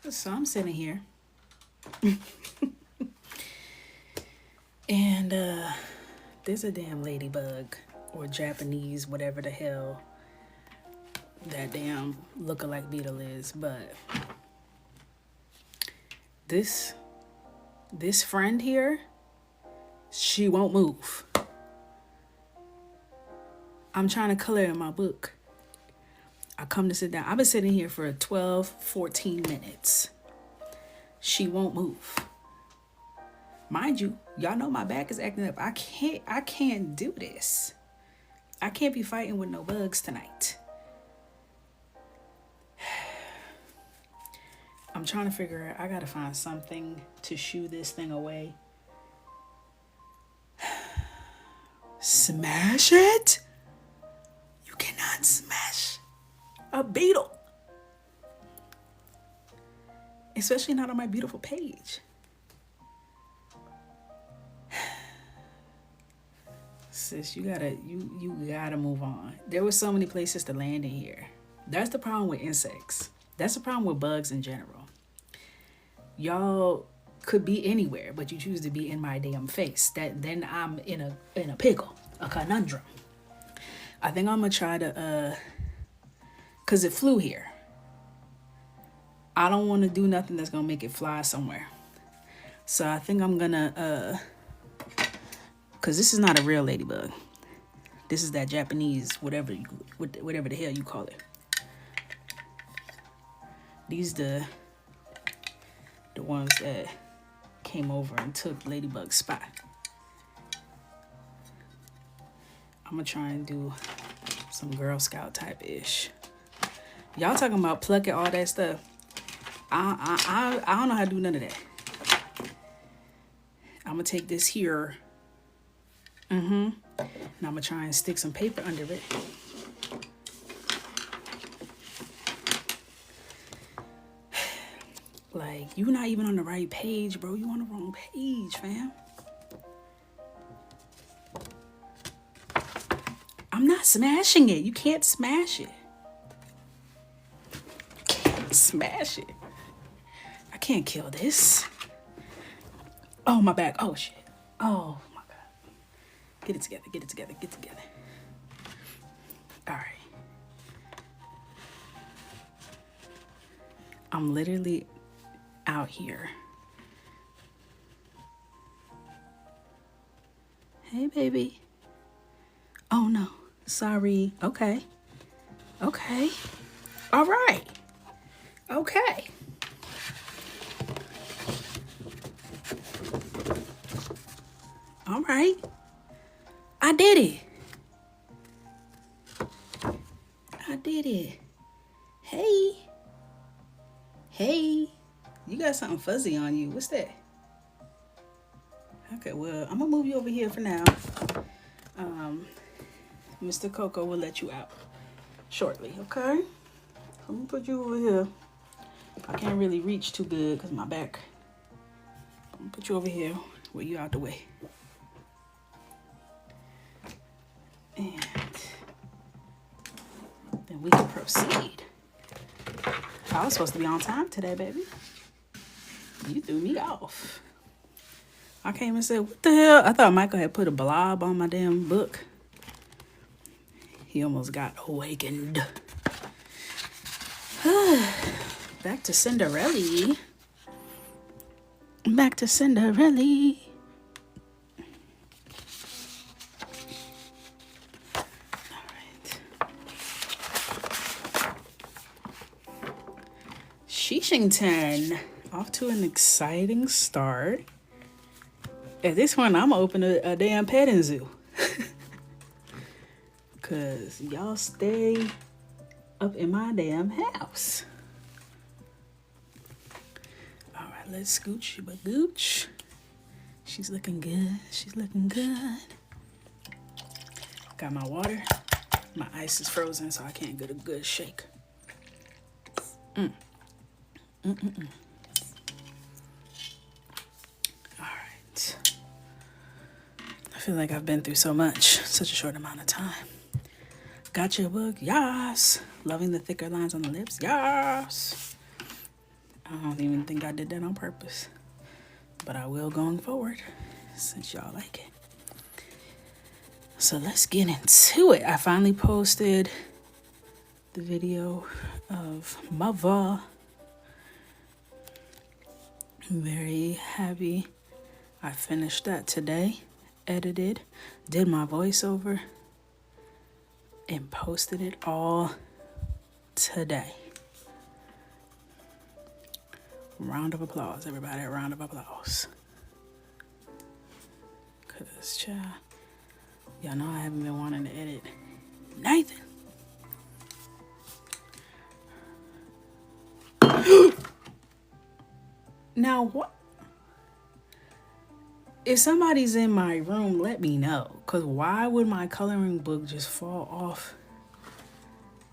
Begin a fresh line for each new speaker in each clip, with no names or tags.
So I'm sitting here. And there's a damn ladybug or Japanese, whatever the hell that damn lookalike beetle is. But this friend here, she won't move. I'm trying to color in my book. I come to sit down. I've been sitting here for 12, 14 minutes. She won't move. Mind you, y'all know my back is acting up. I can't do this. I can't be fighting with no bugs tonight. I'm trying to figure out, I gotta find something to shoo this thing away. Smash it? You cannot smash a beetle. Especially not on my beautiful page. Sis, you gotta move on. There were so many places to land in here. That's the problem with insects. That's the problem with bugs in general. Y'all could be anywhere, but you choose to be in my damn face. Then I'm in a pickle, a conundrum. I think I'm gonna try to cause it flew here. I don't want to do nothing that's gonna make it fly somewhere. So I think I'm gonna cause this is not a real ladybug. This is that Japanese whatever the hell you call it. These the ones that came over and took Ladybug's spot. I'm gonna try and do some Girl Scout type ish. Y'all talking about plucking all that stuff. I don't know how to do none of that. I'm gonna take this here. And I'm gonna try and stick some paper under it. Like, you're not even on the right page, bro. You on the wrong page, fam. I'm not smashing it. You can't smash it. You can't smash it. I can't kill this. Oh, my back. Oh, shit. Oh, my God. Get it together. Get it together. Get it together. All right. I'm literally out here. Hey, baby. Oh, no. Sorry. Okay. Okay. All right. Okay. All right. I did it. I did it. Hey. Hey. You got something fuzzy on you. What's that? Okay, well, I'm gonna move you over here for now. Mr. Coco will let you out shortly, okay? I'm gonna put you over here. I can't really reach too good because my back. I'm gonna put you over here where you out the way. And then we can proceed. I was supposed to be on time today, baby. You threw me off. I came and said, what the hell? I thought Michael had put a blob on my damn book. He almost got awakened. Back to Cinderella. Back to Cinderella. All right. Sheeshington. Off to an exciting start. At this point, I'm gonna open a damn petting zoo. Cause y'all stay up in my damn house. All right, let's scooch you a gooch. She's looking good. She's looking good. Got my water. My ice is frozen, so I can't get a good shake. All right. I feel like I've been through so much, such a short amount of time. Got your book, yes. Loving the thicker lines on the lips, yes. I don't even think I did that on purpose, but I will going forward since y'all like it. So let's get into it. I finally posted the video of mother. I'm very happy I finished that today, edited, did my voiceover, and posted it all today. Round of applause, everybody, a round of applause. Cause child, y'all know I haven't been wanting to edit Nathan. Now what? If somebody's in my room, let me know. Cause why would my coloring book just fall off?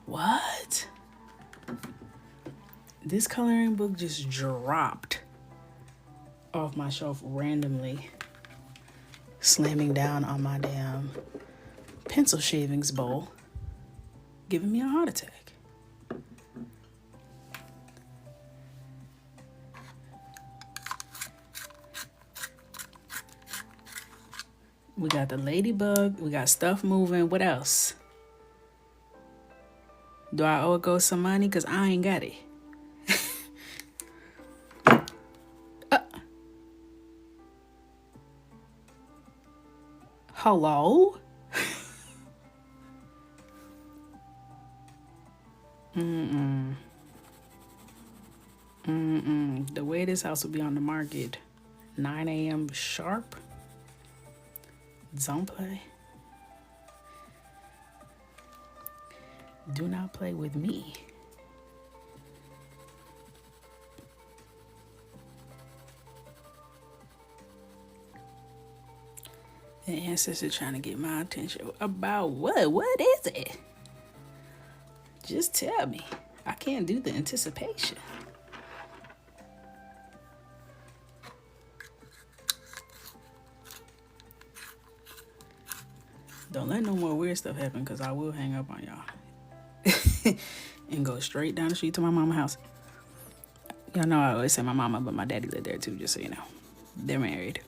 What? This coloring book just dropped off my shelf randomly, slamming down on my damn pencil shavings bowl, giving me a heart attack. We got the ladybug, we got stuff moving. What else? Do I owe it go some money? Because I ain't got it. Hello? The way this house will be on the market, 9 a.m. sharp. Don't play. Do not play with me. The ancestor trying to get my attention. About what? What is it? Just tell me. I can't do the anticipation. Don't let no more weird stuff happen, because I will hang up on y'all. And go straight down the street to my mama's house. Y'all know I always say my mama, but my daddy lived there too, just so you know. They're married.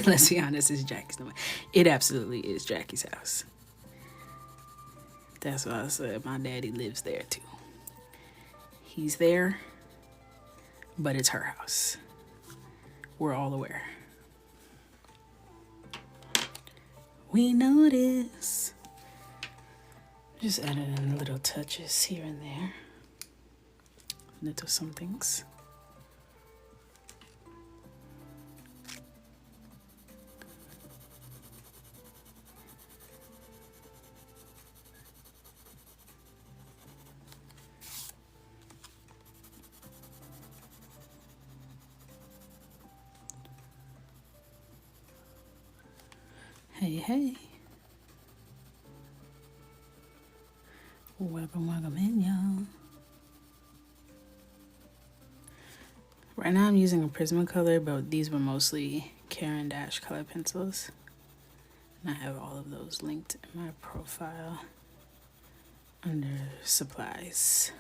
Let's be honest, it's Jackie's number. It absolutely is Jackie's house. That's why I said my daddy lives there too. He's there, but it's her house. We're all aware. We know this. Just added in little touches here and there. Little somethings. Hey. Welcome in, y'all. Right now I'm using a Prismacolor, but these were mostly Caran d'Ache color pencils. And I have all of those linked in my profile under supplies.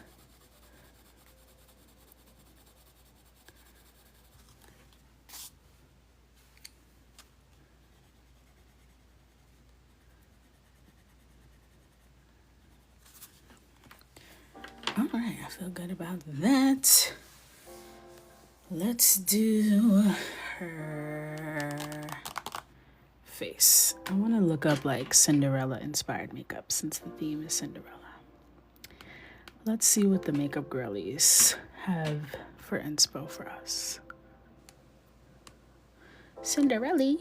All right, I feel good about that. Let's do her face. I want to look up like Cinderella inspired makeup since the theme is Cinderella. Let's see what the makeup girlies have for inspo for us. Cinderella.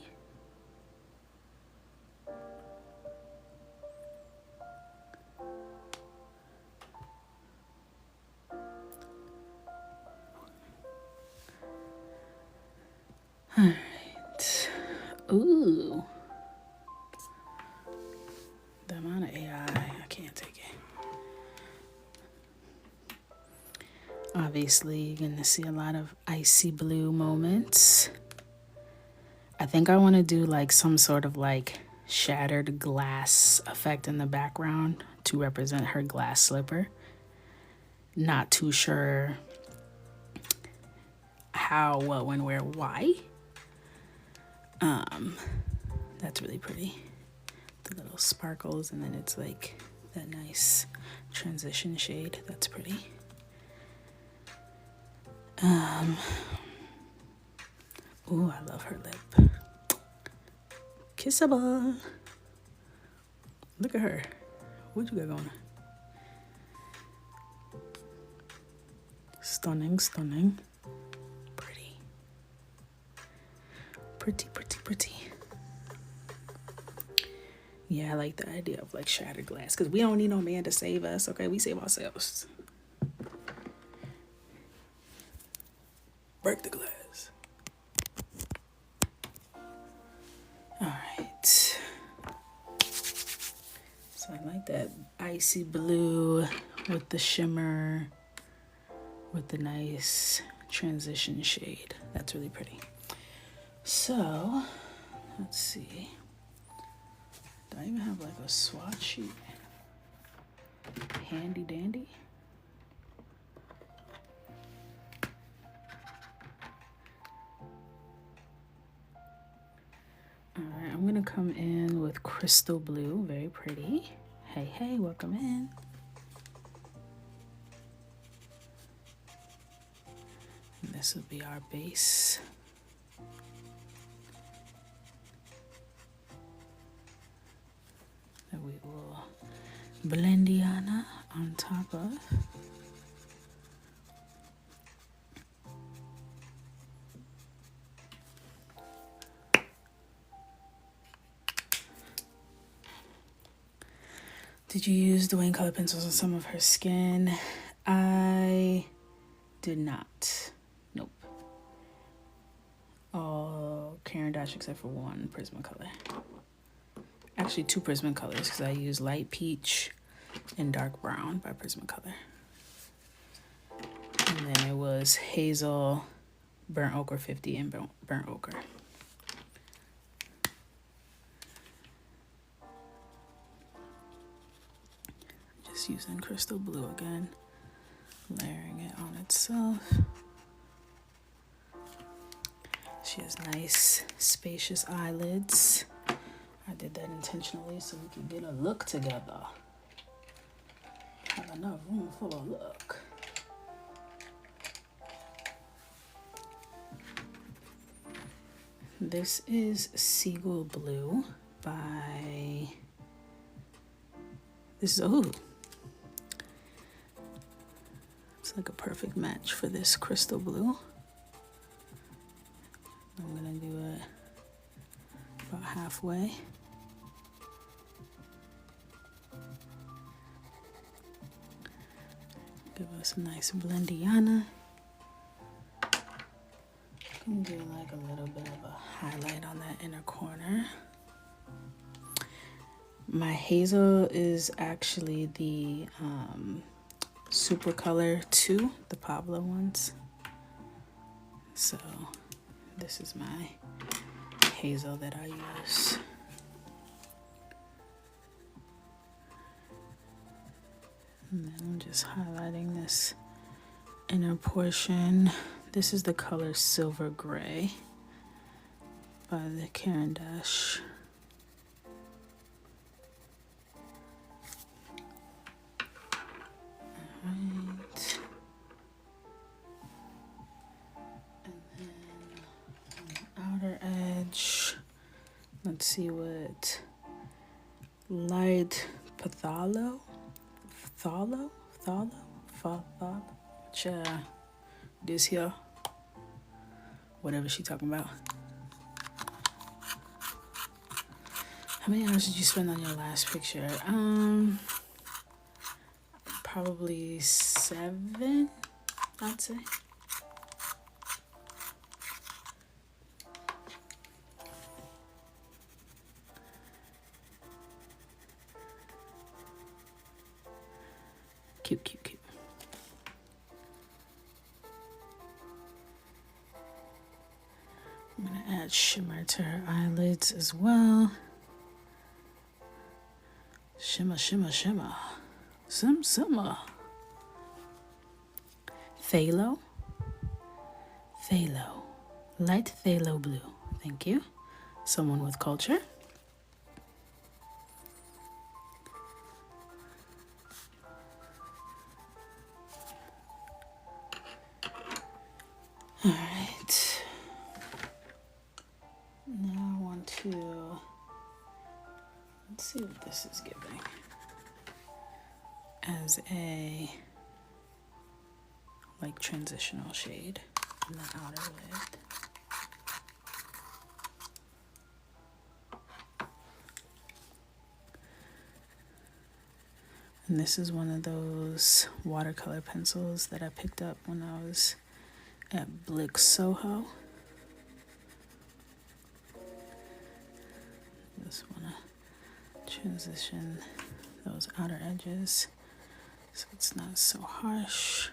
All right. Ooh. Obviously, you're gonna see a lot of icy blue moments. I think I want to do like some sort of like shattered glass effect in the background to represent her glass slipper. Not too sure how, what, when, where, why. That's really pretty. The little sparkles, and then it's like that nice transition shade. That's pretty. Ooh, I love her lip. Kissable. Look at her. What you got going? Stunning, stunning. Pretty. Pretty, pretty, pretty. Yeah, I like the idea of like shattered glass because we don't need no man to save us, okay? We save ourselves. Break the glass. All right. So I like that icy blue with the shimmer, with the nice transition shade. That's really pretty. So, let's see. Do I even have like a swatch sheet? Handy dandy. All right, I'm gonna come in with crystal blue, very pretty. Hey, hey, welcome in. And this will be our base. That we will blendiana on top of. Did you use the wing color pencils on some of her skin? I did not. Nope. All Caran d'Ache except for one Prismacolor. Actually, two Prismacolors because I use light peach and dark brown by Prismacolor. And then it was hazel, burnt ochre 50, and burnt ochre. Just using crystal blue again, layering it on itself. She has nice, spacious eyelids. I did that intentionally so we could get a look together. Have enough room for a look. This is Seagull Blue by... This is Ohuhu. It's like a perfect match for this crystal blue. I'm gonna do it about halfway. Give us a nice blendiana. Can do like a little bit of a highlight on that inner corner. My hazel is actually the Super Color 2, the Pablo ones. So this is my hazel that I use. And then I'm just highlighting this inner portion. This is the color Silver Gray by the Caran d'Ache. Alright. And then on the outer edge, let's see what light Phthalo, this here, whatever she talking about. How many hours did you spend on your last picture? Probably 7, I'd say. Cute, cute, cute. add shimmer to her eyelids as well. Shimmer, shimmer, shimmer. Some summer. Phthalo. Phthalo. Light phthalo blue. Thank you. Someone with culture. All right. Now I want to, let's see what this is giving as a like transitional shade in the outer lid. And this is one of those watercolor pencils that I picked up when I was at Blick Soho. Just want to transition those outer edges so it's not so harsh.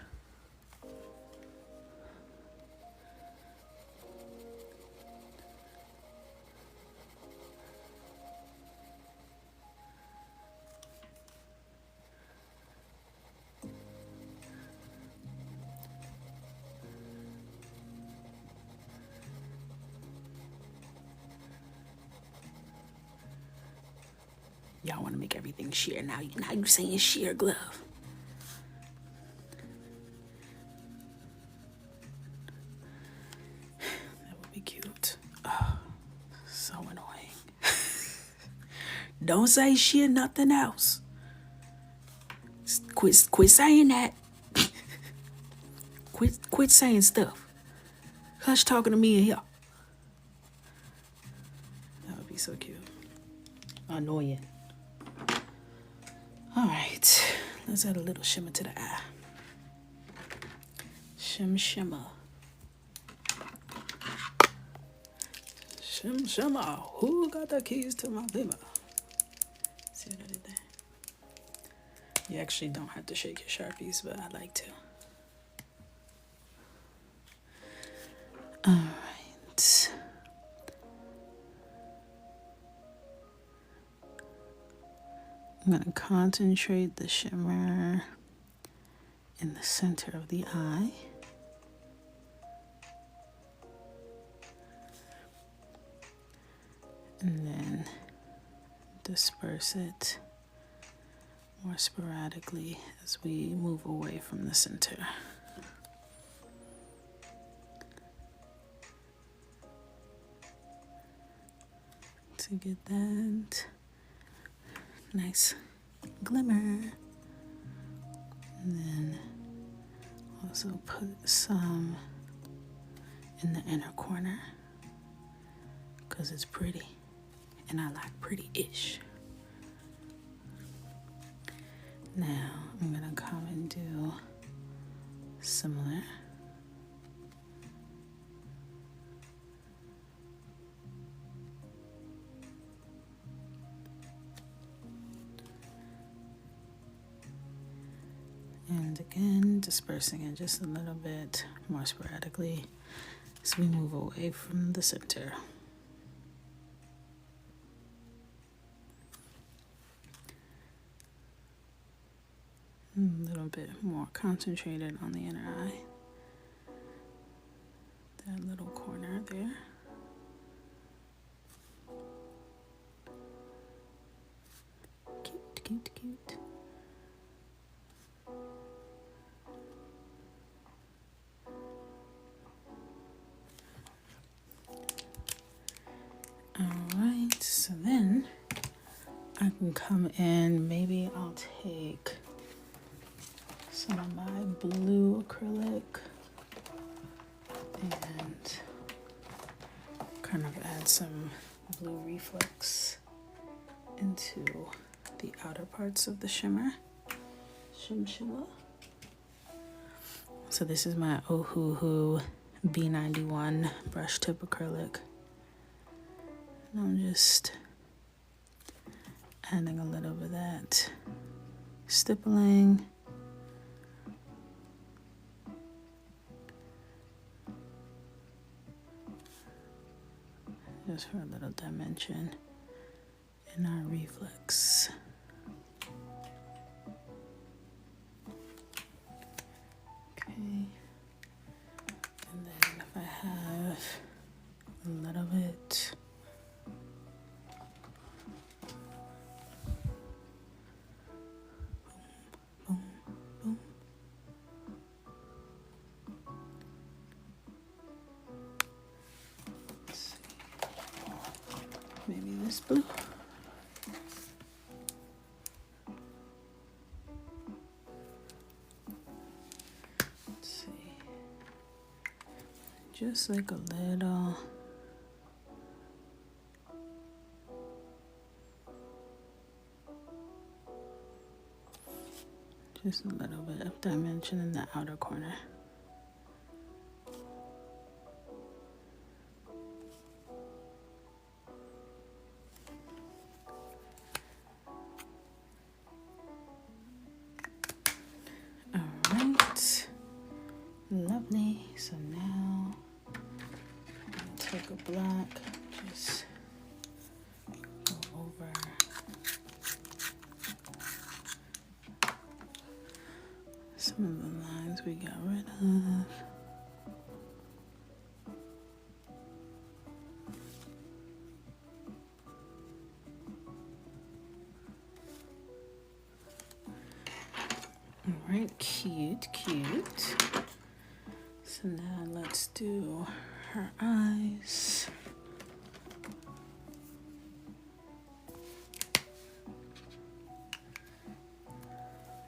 Y'all want to make everything sheer. Now you saying sheer glove. That would be cute. Oh, so annoying. Don't say sheer nothing else. Quit saying that. Quit saying stuff. Hush talking to me in here. That would be so cute. Annoying. All right, let's add a little shimmer to the eye. Shimmer. Shimmer. Who got the keys to my limo? See what I did there? You actually don't have to shake your Sharpies, but I like to. All right. I'm going to concentrate the shimmer in the center of the eye. And then disperse it more sporadically as we move away from the center. To get that nice glimmer. And then also put some in the inner corner because it's pretty and I like pretty-ish. Now I'm gonna come and do similar. And again, dispersing it just a little bit more sporadically as we move away from the center. A little bit more concentrated on the inner eye. That little corner there. Cute. Alright, so then I can come in, maybe I'll take some of my blue acrylic and kind of add some blue reflex into the outer parts of the shimmer. Shimmer. So this is my Ohuhu B91 brush tip acrylic. And I'm just adding a little bit of that stippling. just for a little dimension in our reflex. Okay. And then if I have a little bit, boom, boom. Let's see. Maybe this blue. Let's see. Just like a little. Just a little bit of dimension in the outer corner. All right, lovely. So now I'm gonna take a block, just go over some of the lines we got rid of. All right, cute, cute. So now let's do her eyes.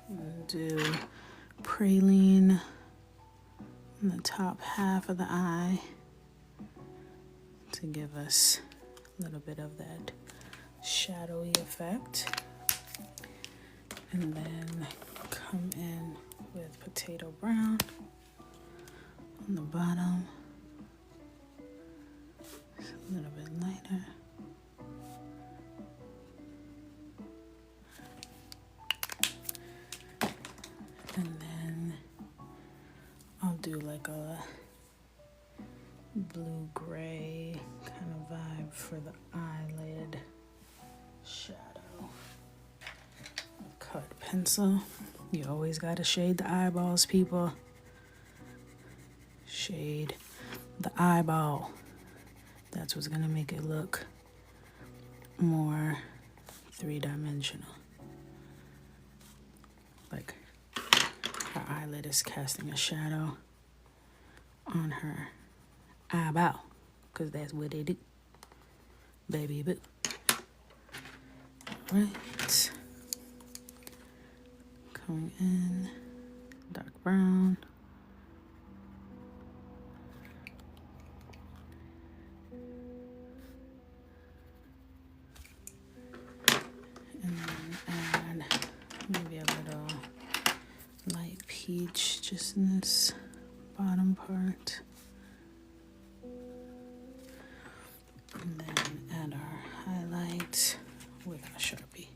We'll do praline on the top half of the eye to give us a little bit of that shadowy effect. And then come in with potato brown on the bottom. It's a little bit lighter. And then I'll do like a blue-gray kind of vibe for the eyelid shadow. Cut pencil. You always gotta shade the eyeballs, people. Shade the eyeball. That's what's gonna make it look more three-dimensional. Like her eyelid is casting a shadow on her eyeball, because that's what they do, baby boo. All right. Coming in, dark brown. And then add maybe a little light peach just in this bottom part. And then add our highlight with our Sharpie.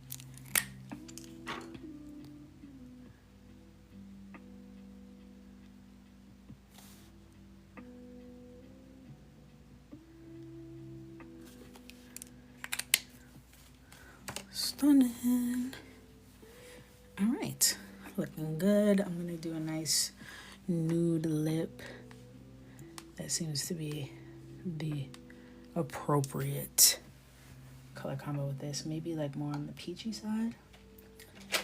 Stunning. All right, looking good. I'm gonna do a nice nude lip. That seems to be the appropriate color combo with this. Maybe like more on the peachy side. Let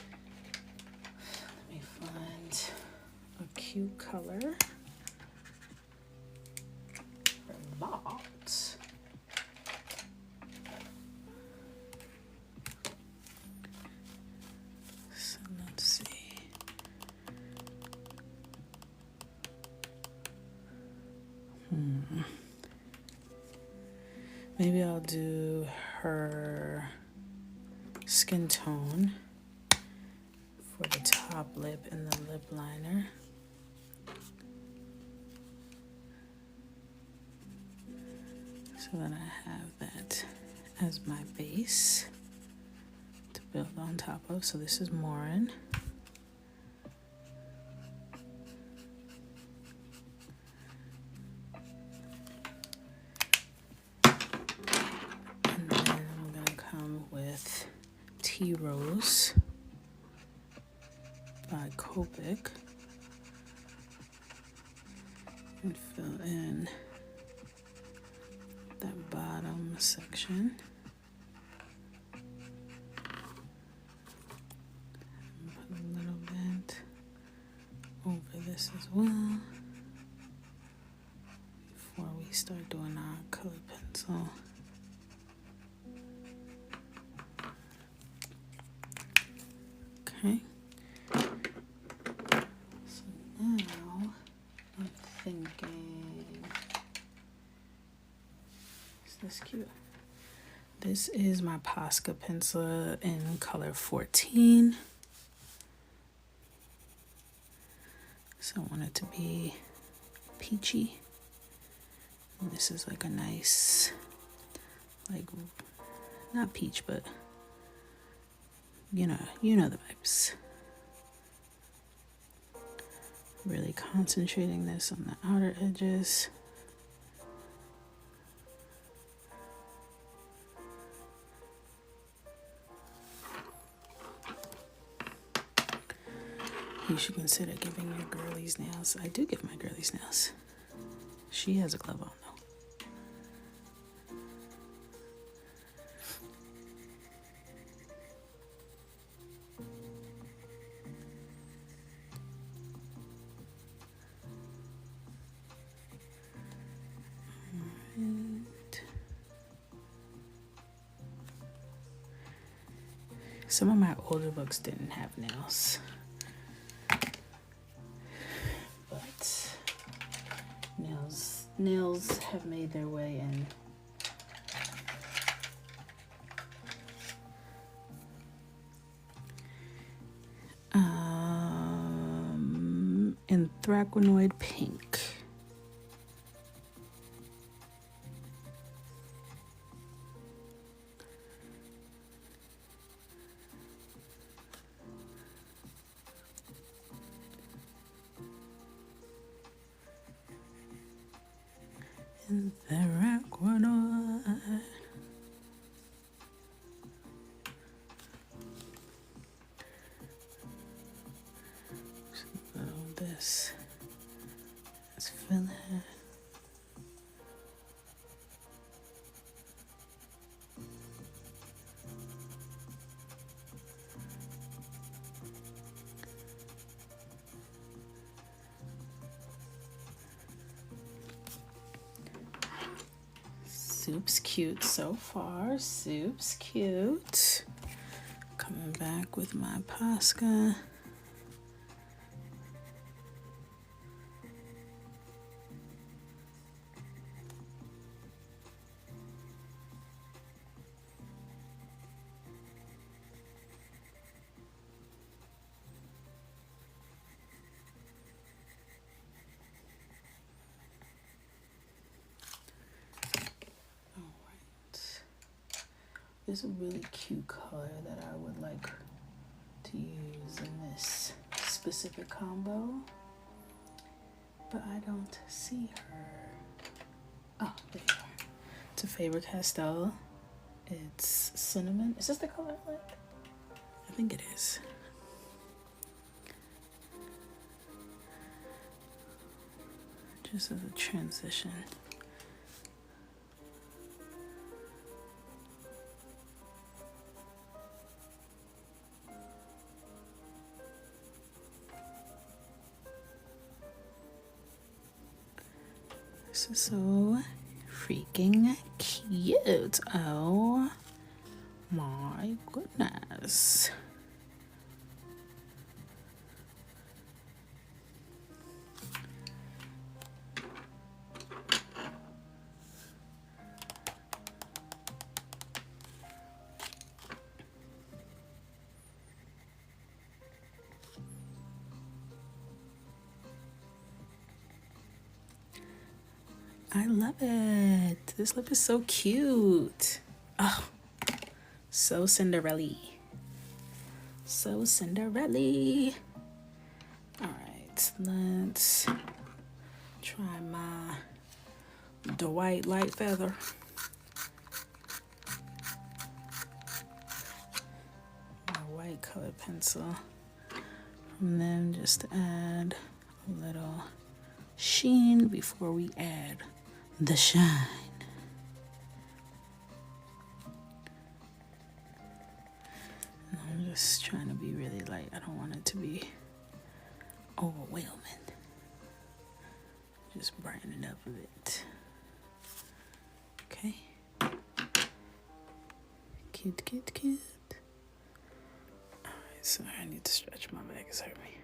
me find a cute color for that. So let's see. Maybe I'll do her skin tone for the top lip and the lip liner. So that I have that as my base to build on top of. So this is Morin. Tea Rose by Copic. And fill in that bottom section. And put a little bit over this as well before we start doing our color pencil. Okay. So now I'm thinking, is this cute? This is my Posca pencil in color 14. So I want it to be peachy. And this is like a nice, like, not peach, but you know the vibes. Really concentrating this on the outer edges. You should consider giving your girlies nails. I do give my girlies nails. She has a glove on though. Some of my older books didn't have nails, but nails have made their way in. Anthraquinoid pink. Anthraquinoid. So this is filling. Soup's cute so far. Soup's cute. Coming back with my Posca. There's a really cute color that I would like to use in this specific combo, but I don't see her. Oh, there you are. It's a Faber-Castell. It's cinnamon. Is this the color I like? I think it is. Just as a transition. This is so freaking cute. Oh my goodness. I love it. This lip is so cute. Oh, so Cinderella. So Cinderella. All right, let's try my Dwight Light Feather. light colored pencil from them just to add a little sheen before we add the shine. And I'm just trying to be really light. I don't want it to be overwhelming. Just brighten it up a bit. Okay. Cute, cute, cute. Alright, sorry, I need to stretch my back. It's hurting me.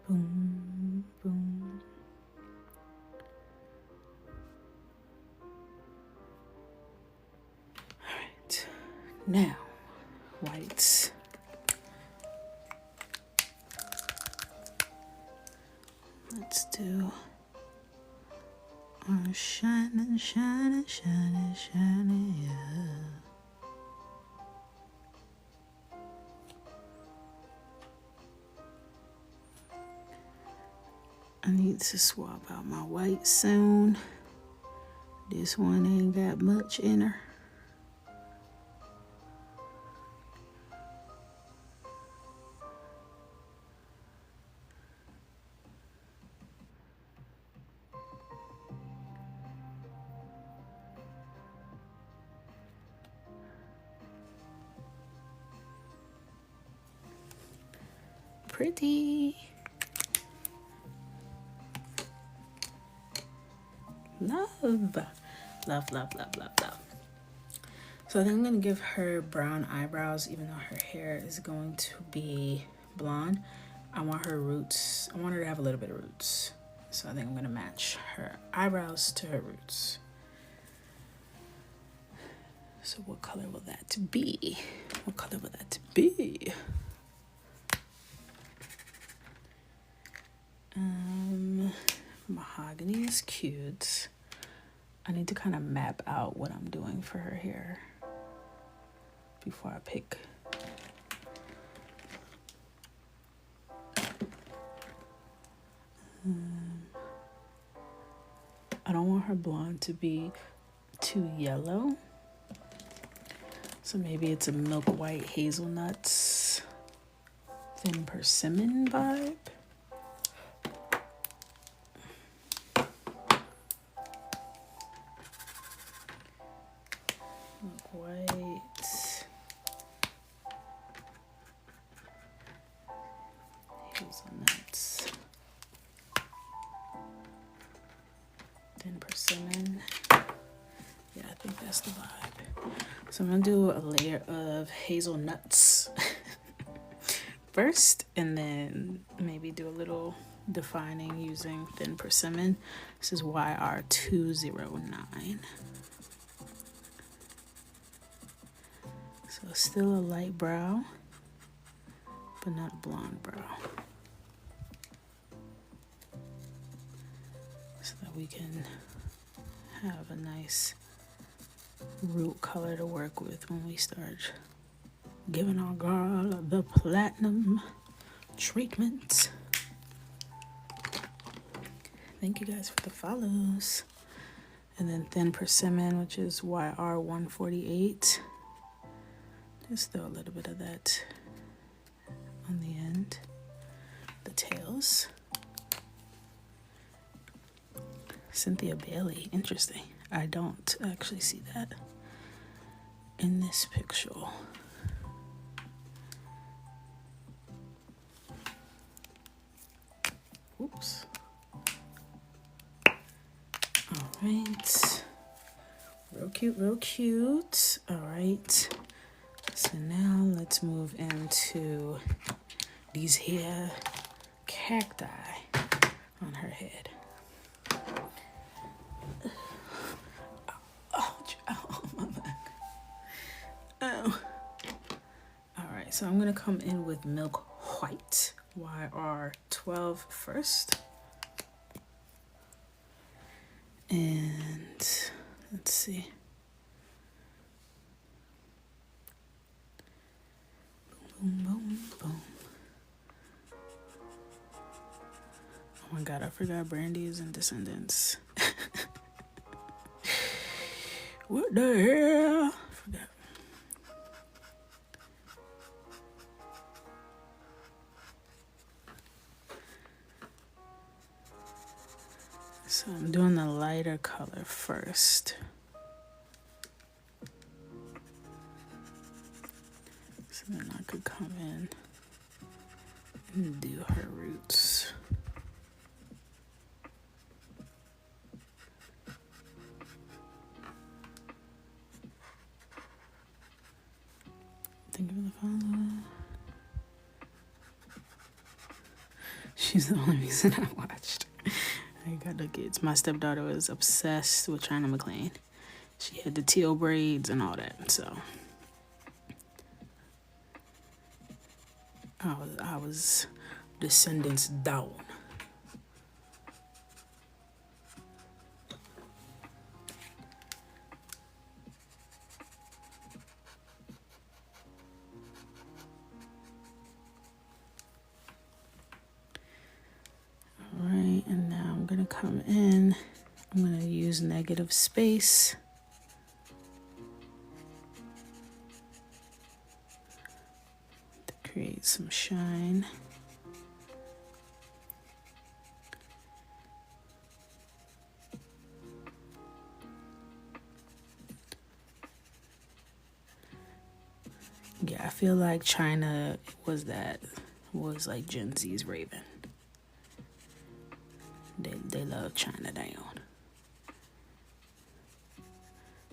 Boom, boom. Alright. Now, whites. Let's do our shining, shining, shining, shining, yeah. I need to swap out my white soon. This one ain't got much in her. Pretty. Love. Love, love, love, love, love. So I think I'm going to give her brown eyebrows, even though her hair is going to be blonde. I want her roots. I want her to have a little bit of roots. So I think I'm going to match her eyebrows to her roots. So what color will that be? What color will that be? Mahogany is cute. I need to kind of map out what I'm doing for her hair before I pick. I don't want her blonde to be too yellow. So maybe it's a milk white hazelnuts thin persimmon vibe. Milk white. Hazelnuts. Thin persimmon. Yeah, I think that's the vibe. So I'm gonna do a layer of hazelnuts first, and then maybe do a little defining using thin persimmon. This is YR209. So still a light brow, but not a blonde brow. So that we can have a nice root color to work with when we start giving our girl the platinum treatment. Thank you guys for the follows. And then thin persimmon, which is YR148. Just throw a little bit of that on the end, the tails. Cynthia Bailey, interesting. I don't actually see that in this picture. Oops. All right. Real cute, real cute. All right. So now let's move into these here cacti on her head. Oh, my back. Oh. All right, so I'm gonna come in with milk white, YR12 first. And let's see. Boom, boom, boom. Oh my God, I forgot Brandy is in Descendants. What the hell? I forgot. lighter color first. So then I could come in and do her roots. Think of the follow. She's the only reason I watched. I got the kids. My stepdaughter was obsessed with China McClain. She had the teal braids and all that. So I was descendants down. Alright, and now I'm gonna come in. I'm gonna use negative space. To create some shine. Yeah, I feel like China was like Gen Z's Raven. They love China down.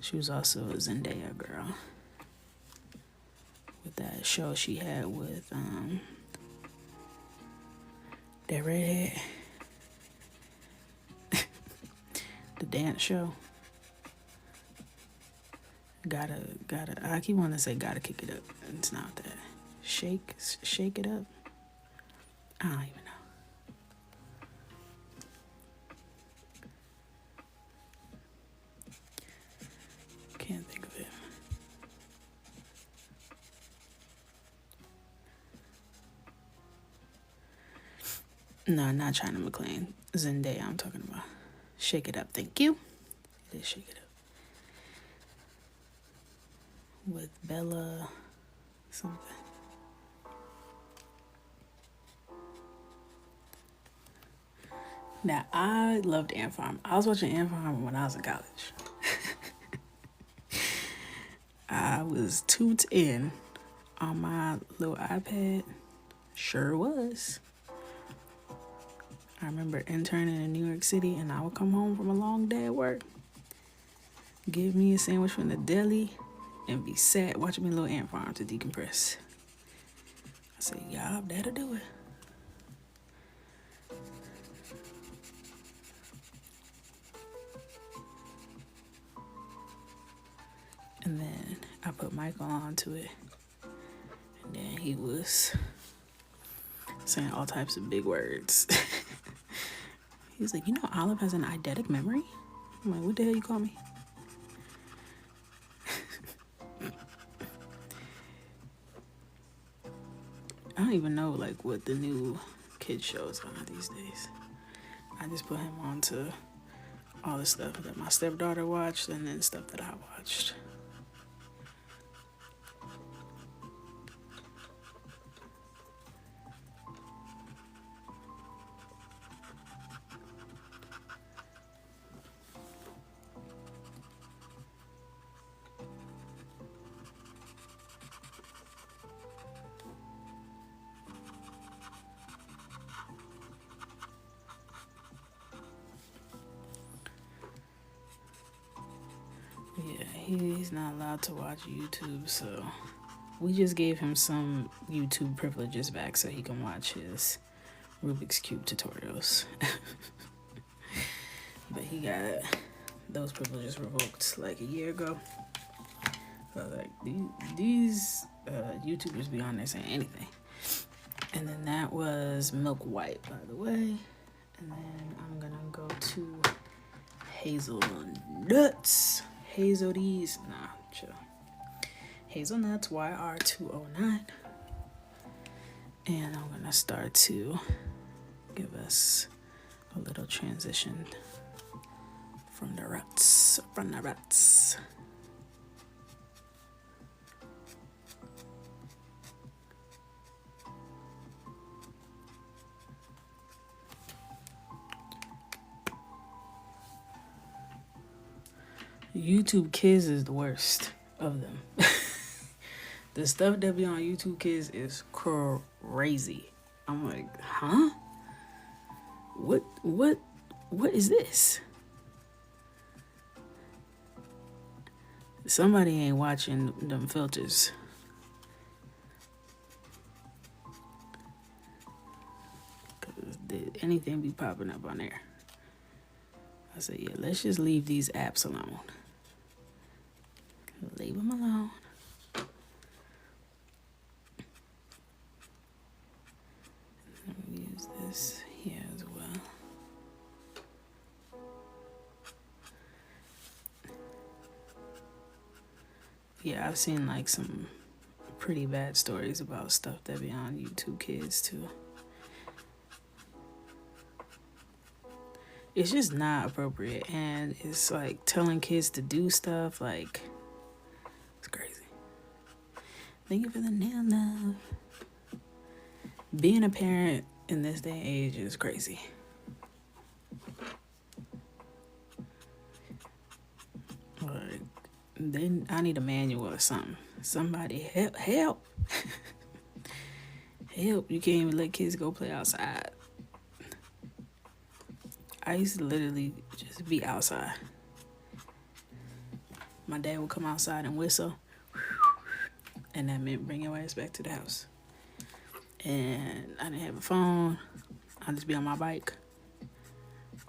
She was also a Zendaya girl with that show she had with that redhead. The dance show. Gotta I keep wanting to say gotta kick it up. It's not that. Shake it up. I don't even know. Can't think of it. No, not China McClain. Zendaya I'm talking about. Shake it up, thank you. It is Shake It Up. With Bella something. Now, I loved Ant Farm. I was watching Ant Farm when I was in college. I was tuned in on my little iPad. Sure was. I remember interning in New York City, and I would come home from a long day at work, give me a sandwich from the deli, and be sat watching me little Ant Farm to decompress. I said, y'all, that'll do it. And then I put Michael onto it, and then he was saying all types of big words. He was like, you know, Olive has an eidetic memory? I'm like, what the hell you call me? I don't even know like what the new kid shows are these days. I just put him on to all the stuff that my stepdaughter watched and then stuff that I watched. Yeah, he's not allowed to watch YouTube, so we just gave him some YouTube privileges back so he can watch his Rubik's Cube tutorials. But he got those privileges revoked like a year ago. So I was like, these YouTubers be on there saying anything. And then that was Milk White, by the way. And then I'm gonna go to Hazelnuts. Hazelnuts, nah, chill. Hazelnuts YR209. And I'm gonna start to give us a little transition from the ruts. YouTube Kids is the worst of them. The stuff that be on YouTube Kids is crazy. I'm like, huh? What is this? Somebody ain't watching them filters. Cause anything be popping up on there. I said, yeah, let's just leave these apps alone. Leave them alone. Let me use this here as well. Yeah, I've seen like some pretty bad stories about stuff that be on YouTube Kids too. It's just not appropriate, and it's like telling kids to do stuff like it's crazy. Thank you for the nail love. Being a parent in this day and age is crazy. Like, then I need a manual or something. Somebody help. Help. You can't even let kids go play outside. I used to literally just be outside. My dad would come outside and whistle, and that meant bring your ass back to the house. And I didn't have a phone. I'd just be on my bike,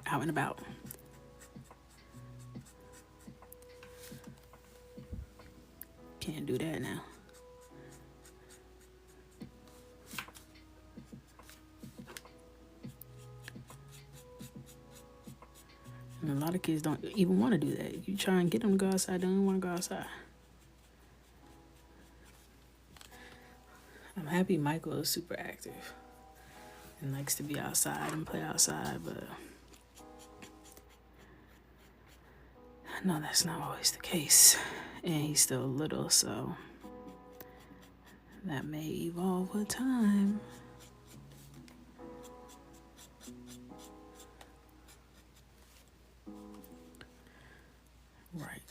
out and about. Can't do that now. And a lot of kids don't even want to do that. You try and get them to go outside, they don't want to go outside. I'm happy Michael is super active and likes to be outside and play outside, but I know that's not always the case. And he's still little, so that may evolve with time. Right.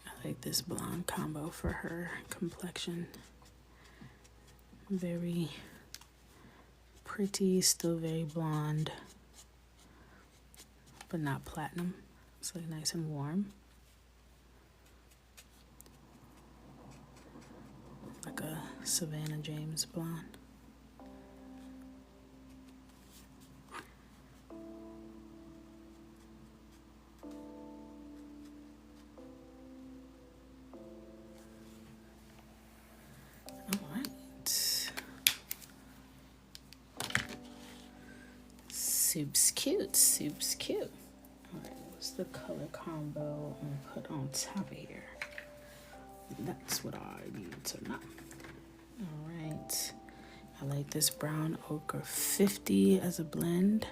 I like this blonde combo for her complexion. Very pretty, still very blonde, but not platinum. It's like nice and warm. Like a Savannah James blonde. Soup's cute. Alright, what's the color combo I'm gonna put on top of here? That's what I need to know. Alright, I like this brown ochre 50 as a blend.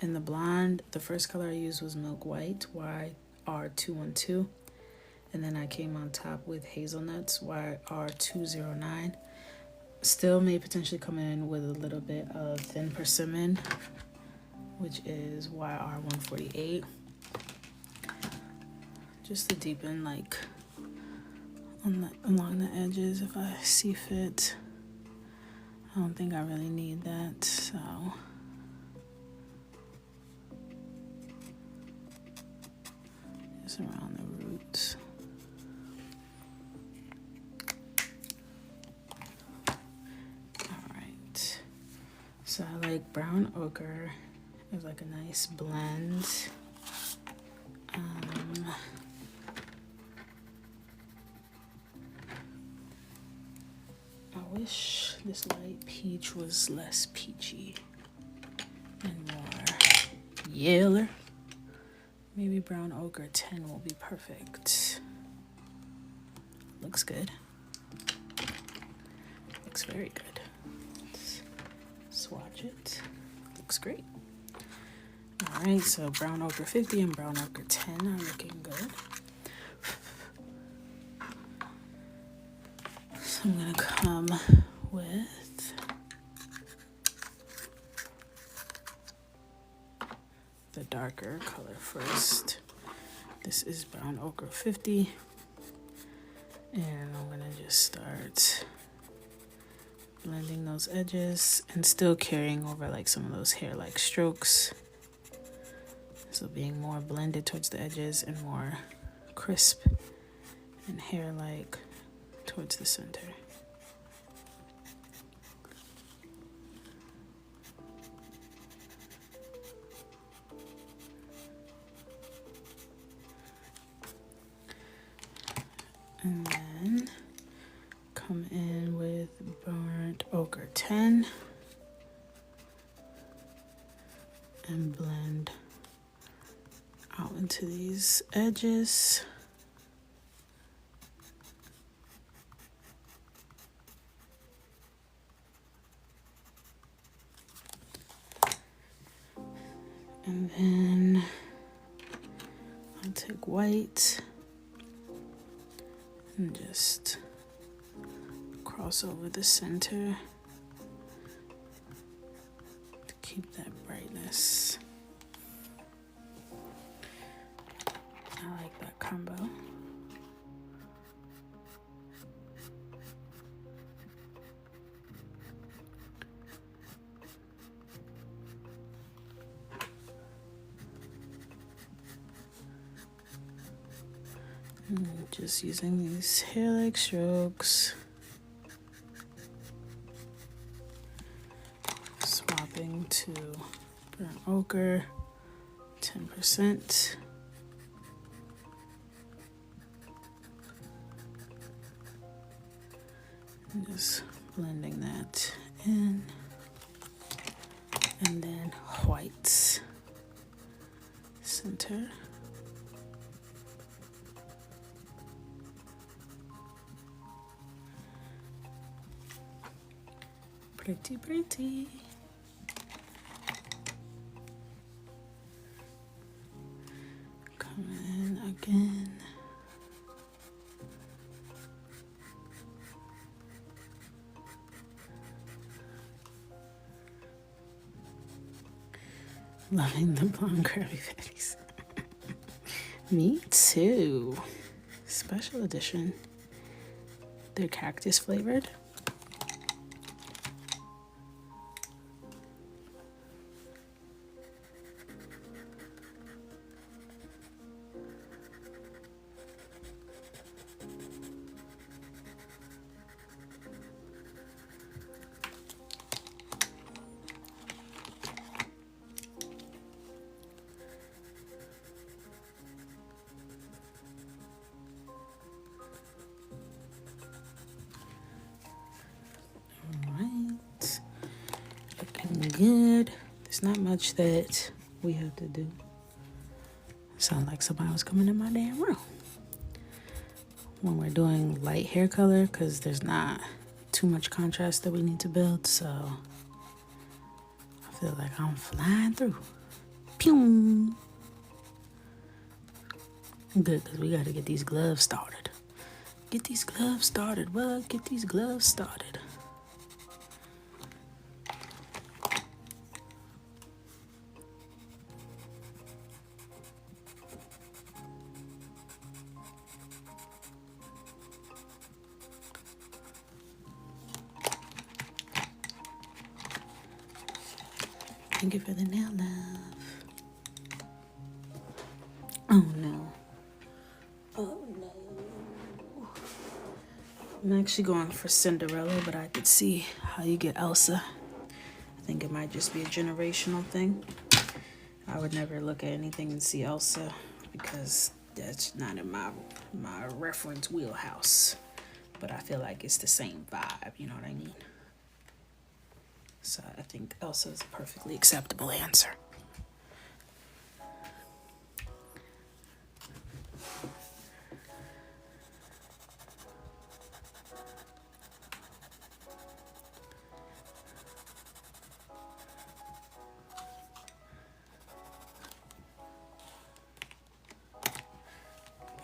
And the blonde, the first color I used was Milk White, YR212. And then I came on top with Hazelnuts, YR209. Still may potentially come in with a little bit of Thin Persimmon, which is YR148. Just to deepen like along the edges if I see fit. I don't think I really need that, so just around the roots. So I like brown ochre. It's like a nice blend. I wish this light peach was less peachy and more yeller. Maybe brown ochre 10 will be perfect. Looks good. looks very good. Let's swatch it. Looks great. All right, so brown ochre 50 and brown ochre 10 are looking good. So I'm gonna come with the darker color first. This is brown ochre 50. And I'm gonna just start blending those edges and still carrying over like some of those hair-like strokes. So being more blended towards the edges and more crisp and hair-like towards the center. And then come in with burnt ochre 10 and blend out into these edges. And then I'll take white and just cross over the center to keep that brightness. I like that combo. And just using these hair-like strokes. Swapping to burnt ochre, 10%. And just blending that in. And then white center. Pretty, pretty. Come in again. Loving the blonde curly fatties. Me too. Special edition. They're cactus flavored. Good. There's not much that we have to do. Sound like somebody was coming in my damn room. When we're doing light hair color, because there's not too much contrast that we need to build, so I feel like I'm flying through. Pew! Good, because we got to get these gloves started. Get these gloves started. What? Get these gloves started. Thank you for the nail love. Oh no. Oh no. I'm actually going for Cinderella, but I could see how you get Elsa. I think it might just be a generational thing. I would never look at anything and see Elsa because that's not in my reference wheelhouse. But I feel like it's the same vibe, you know what I mean? So I think Elsa is a perfectly acceptable answer.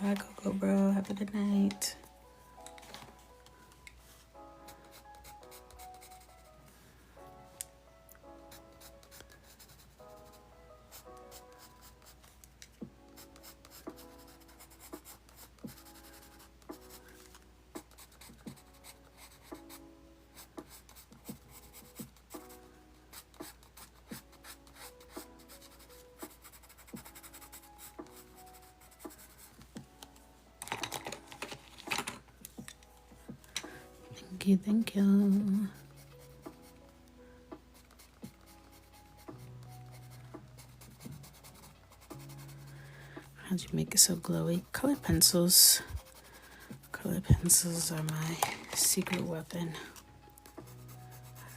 Bye, Coco Bro. Have a good night. Thank you. How'd you make it so glowy? Colored pencils. Colored pencils are my secret weapon.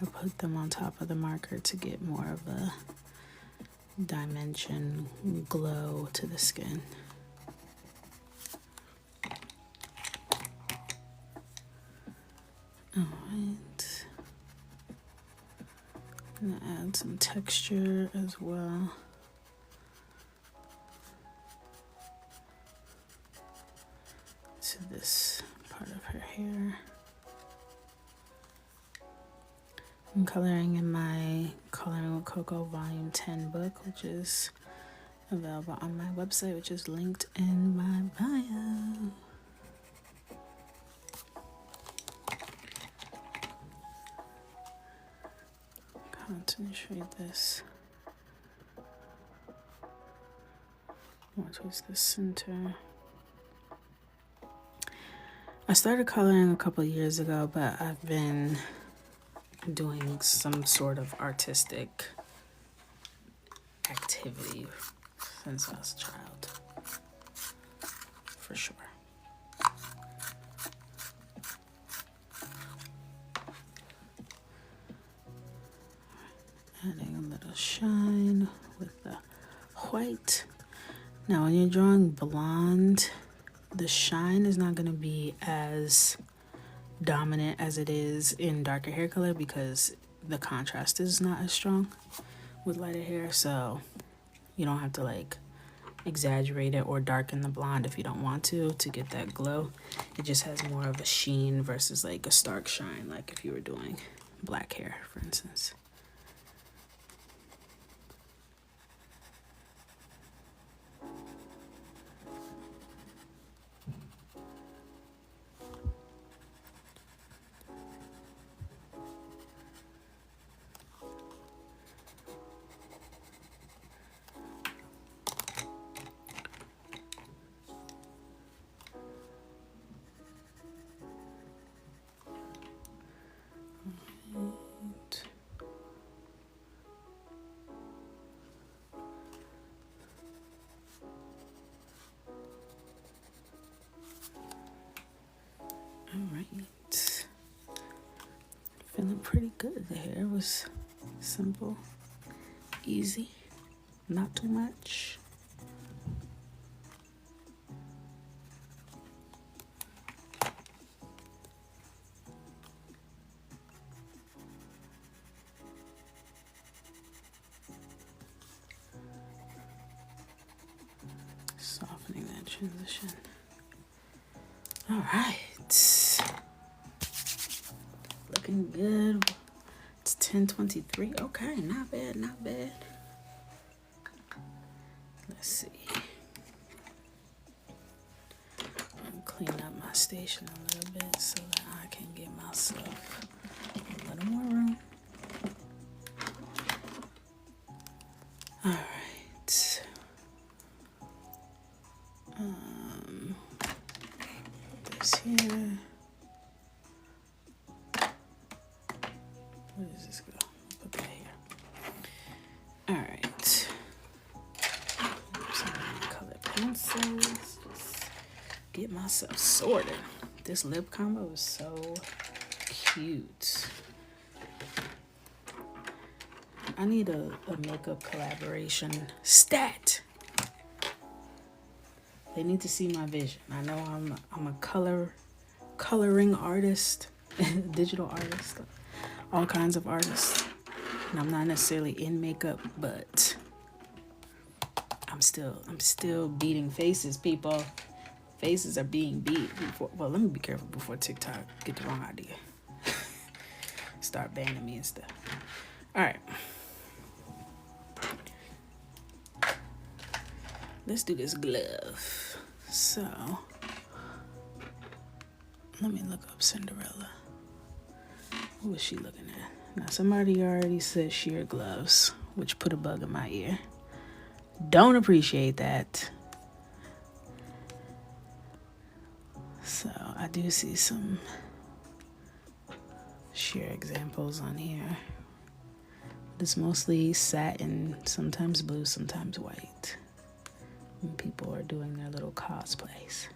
I put them on top of the marker to get more of a dimension glow to the skin. Alright. I'm gonna add some texture as well. To this part of her hair. I'm coloring in my Coloring with Coco Volume 10 book, which is available on my website, which is linked in my bio. Concentrate this more towards the center. I started coloring a couple years ago, but I've been doing some sort of artistic activity since I was a child, for sure. Adding a little shine with the white. Now when you're drawing blonde, the shine is not going to be as dominant as it is in darker hair color because the contrast is not as strong with lighter hair, so you don't have to like exaggerate it or darken the blonde if you don't want to get that glow. It just has more of a sheen versus like a stark shine, like if you were doing black hair, for instance. Alright, feeling pretty good. The hair was simple, easy, not too much. Softening that transition. Alright. Looking good. It's 10:23. Okay, not bad, not bad. Let's see. I'll clean up my station a little bit so that I can get myself a little more room. Alright. Put this here. Where does this go? Put that here. Alright. Some colored pencils. Just get myself sorted. This lip combo is so cute. I need a makeup collaboration stat. They need to see my vision. I know I'm a coloring artist, digital artist, all kinds of artists. And I'm not necessarily in makeup, but I'm still beating faces, people. Faces are being beat before. Well, let me be careful before TikTok get the wrong idea. Start banning me and stuff. All right. Let's do this glove. So, let me look up Cinderella. What was she looking at? Now, somebody already said sheer gloves, which put a bug in my ear. Don't appreciate that. So, I do see some sheer examples on here. It's mostly satin, sometimes blue, sometimes white. When people are doing their little cosplays.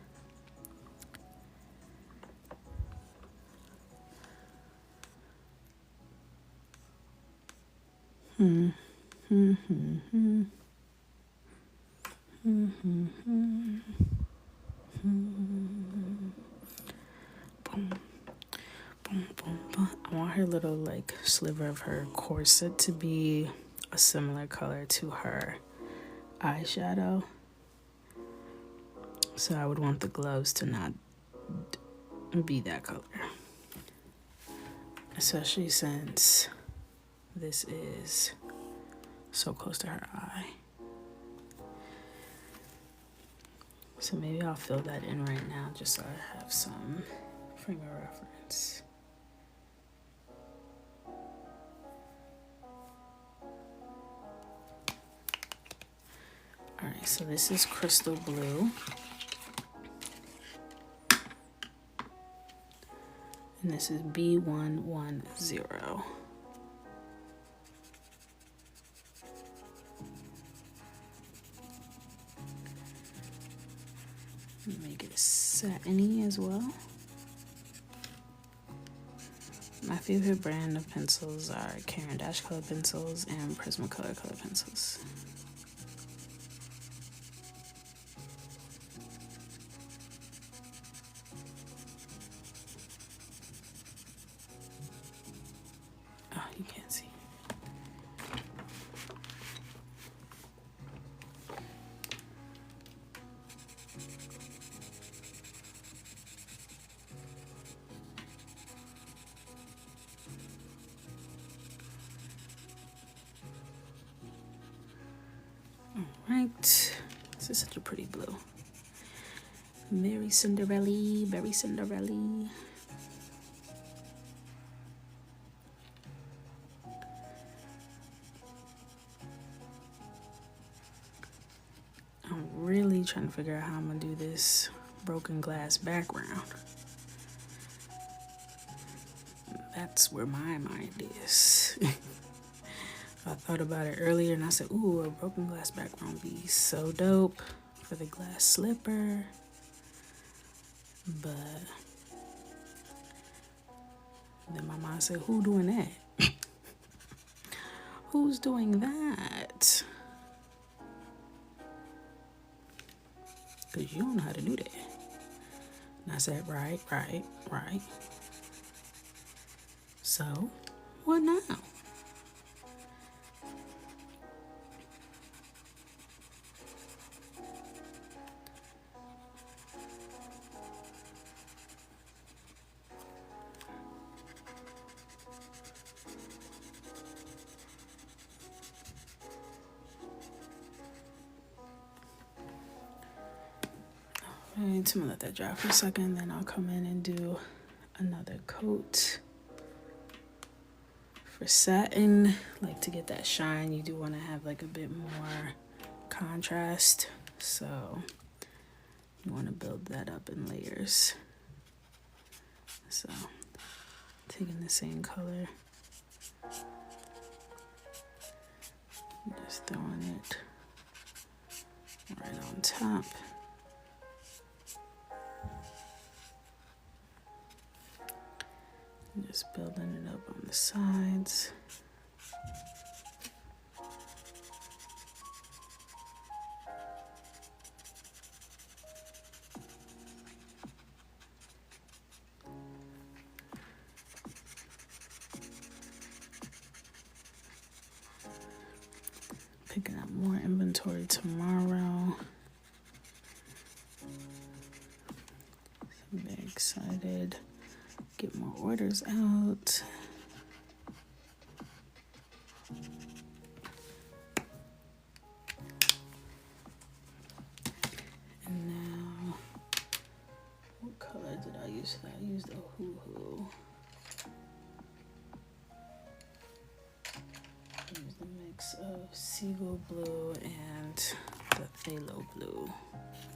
I want her little like sliver of her corset to be a similar color to her eyeshadow. So I would want the gloves to not be that color. Especially since this is so close to her eye. So maybe I'll fill that in right now just so I have some frame of reference. Alright, so this is crystal blue. And this is B110. Make it satiny as well. My favorite brand of pencils are Caran d'Ache color pencils and Prismacolor color pencils. Oh, you can't see. Right, this is such a pretty blue. Very Cinderella, very Cinderella. I'm really trying to figure out how I'm gonna do this broken glass background. That's where my mind is. I thought about it earlier and I said, ooh, a broken glass background would be so dope for the glass slipper. But then my mind said, who doing that? Who's doing that? Because you don't know how to do that. And I said, right. So, what now? I'm gonna let that dry for a second, then I'll come in and do another coat. For satin, like to get that shine, you do want to have like a bit more contrast. So you want to build that up in layers. So taking the same color, just throwing it right on top. Just building it up on the sides. Picking up more inventory tomorrow. excited. Get more orders out. And now, what color did I use for that? I used Ohuhu. Use the mix of Seagull Blue and the Phthalo Blue,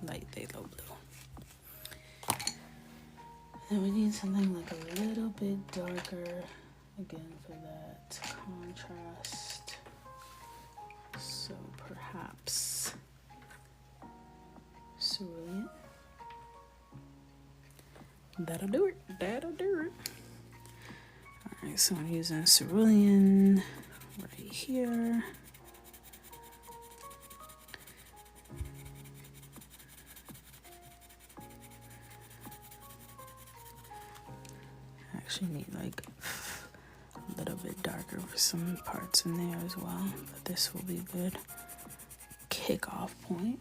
light Phthalo Blue. And we need something like a little bit darker, again for that contrast. So perhaps cerulean. That'll do it. That'll do it. All right, so I'm using cerulean right here. I actually need like a little bit darker for some parts in there as well, but this will be good kickoff point.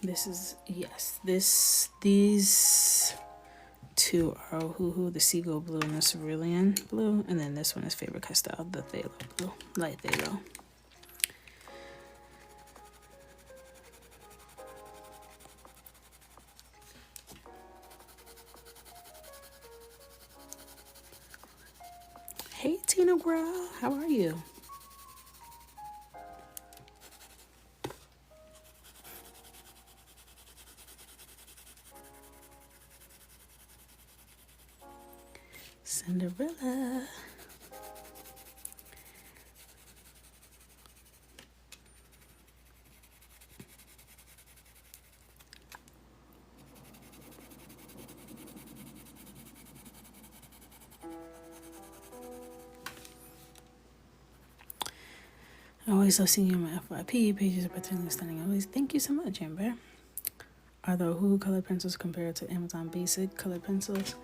This is, yes, these two are Ohuhu, the Seagull Blue and the Cerulean Blue, and then this one is Faber-Castell, the Phthalo Blue, light Phthalo. Hey Tina girl, how are you? Cinderella. I always love seeing you on my FYP pages are particularly stunning. Always thank you so much, Amber. Are the Ohuhu colored pencils compared to Amazon Basic colored pencils?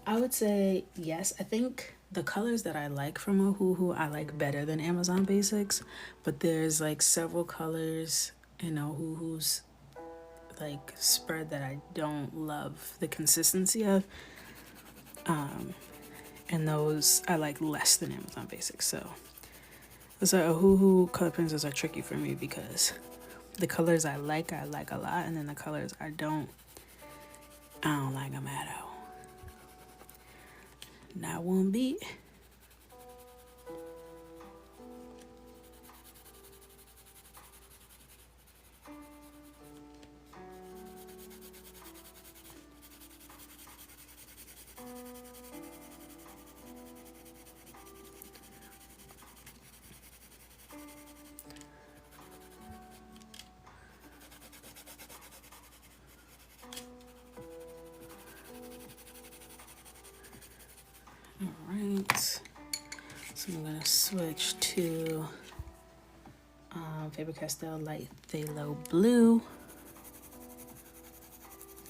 I would say yes. I think the colors that I like from Ohuhu I like better than Amazon Basics, but there's like several colors in Ohuhu's like spread that I don't love the consistency of, and those I like less than Amazon Basics. So Ohuhu color pencils are tricky for me because the colors I like a lot, and then the colors I don't like them at all. Not one bit. Alright, so I'm going to switch to Faber-Castell Light Phthalo Blue.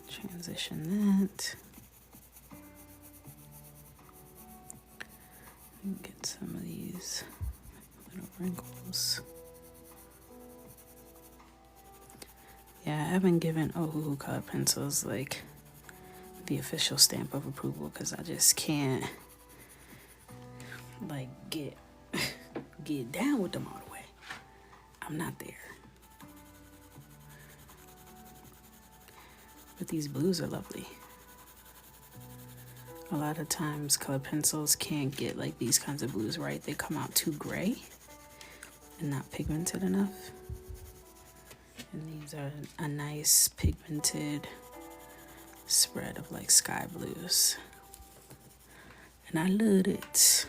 Transition that. And get some of these little wrinkles. Yeah, I haven't given Ohuhu color pencils like the official stamp of approval because I just can't like get down with them all the way. I'm not there. But these blues are lovely. A lot of times colored pencils can't get like these kinds of blues right. They come out too gray and not pigmented enough. And these are a nice pigmented spread of like sky blues. And I love it.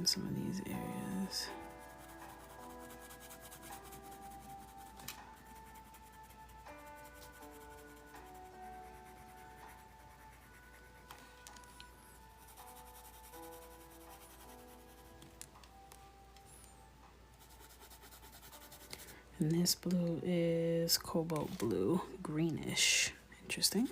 some of these areas. And this blue is cobalt blue, greenish. Interesting.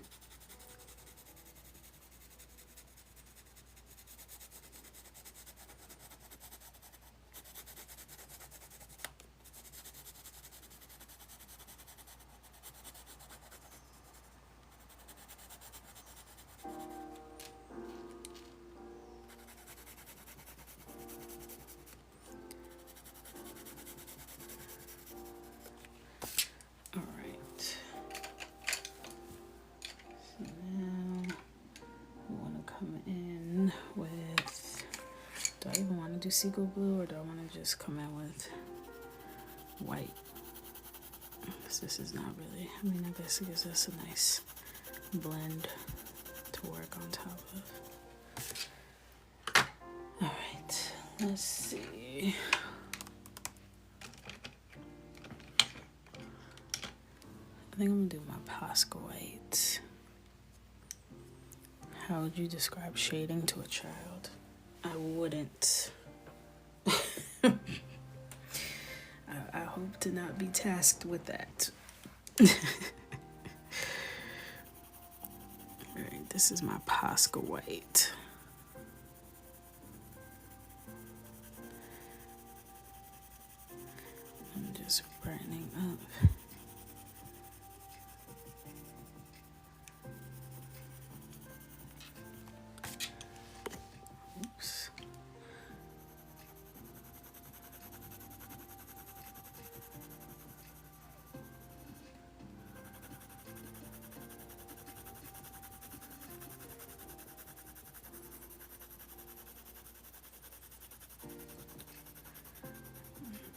Do seagull blue, or do I want to just come in with white? Because this is not really, I mean, I guess it gives us a nice blend to work on top of. All right, let's see. I think I'm gonna do my Posca white. How would you describe shading to a child? I wouldn't. I hope to not be tasked with that. Alright, this is my Posca white. I'm just brightening up. Oops.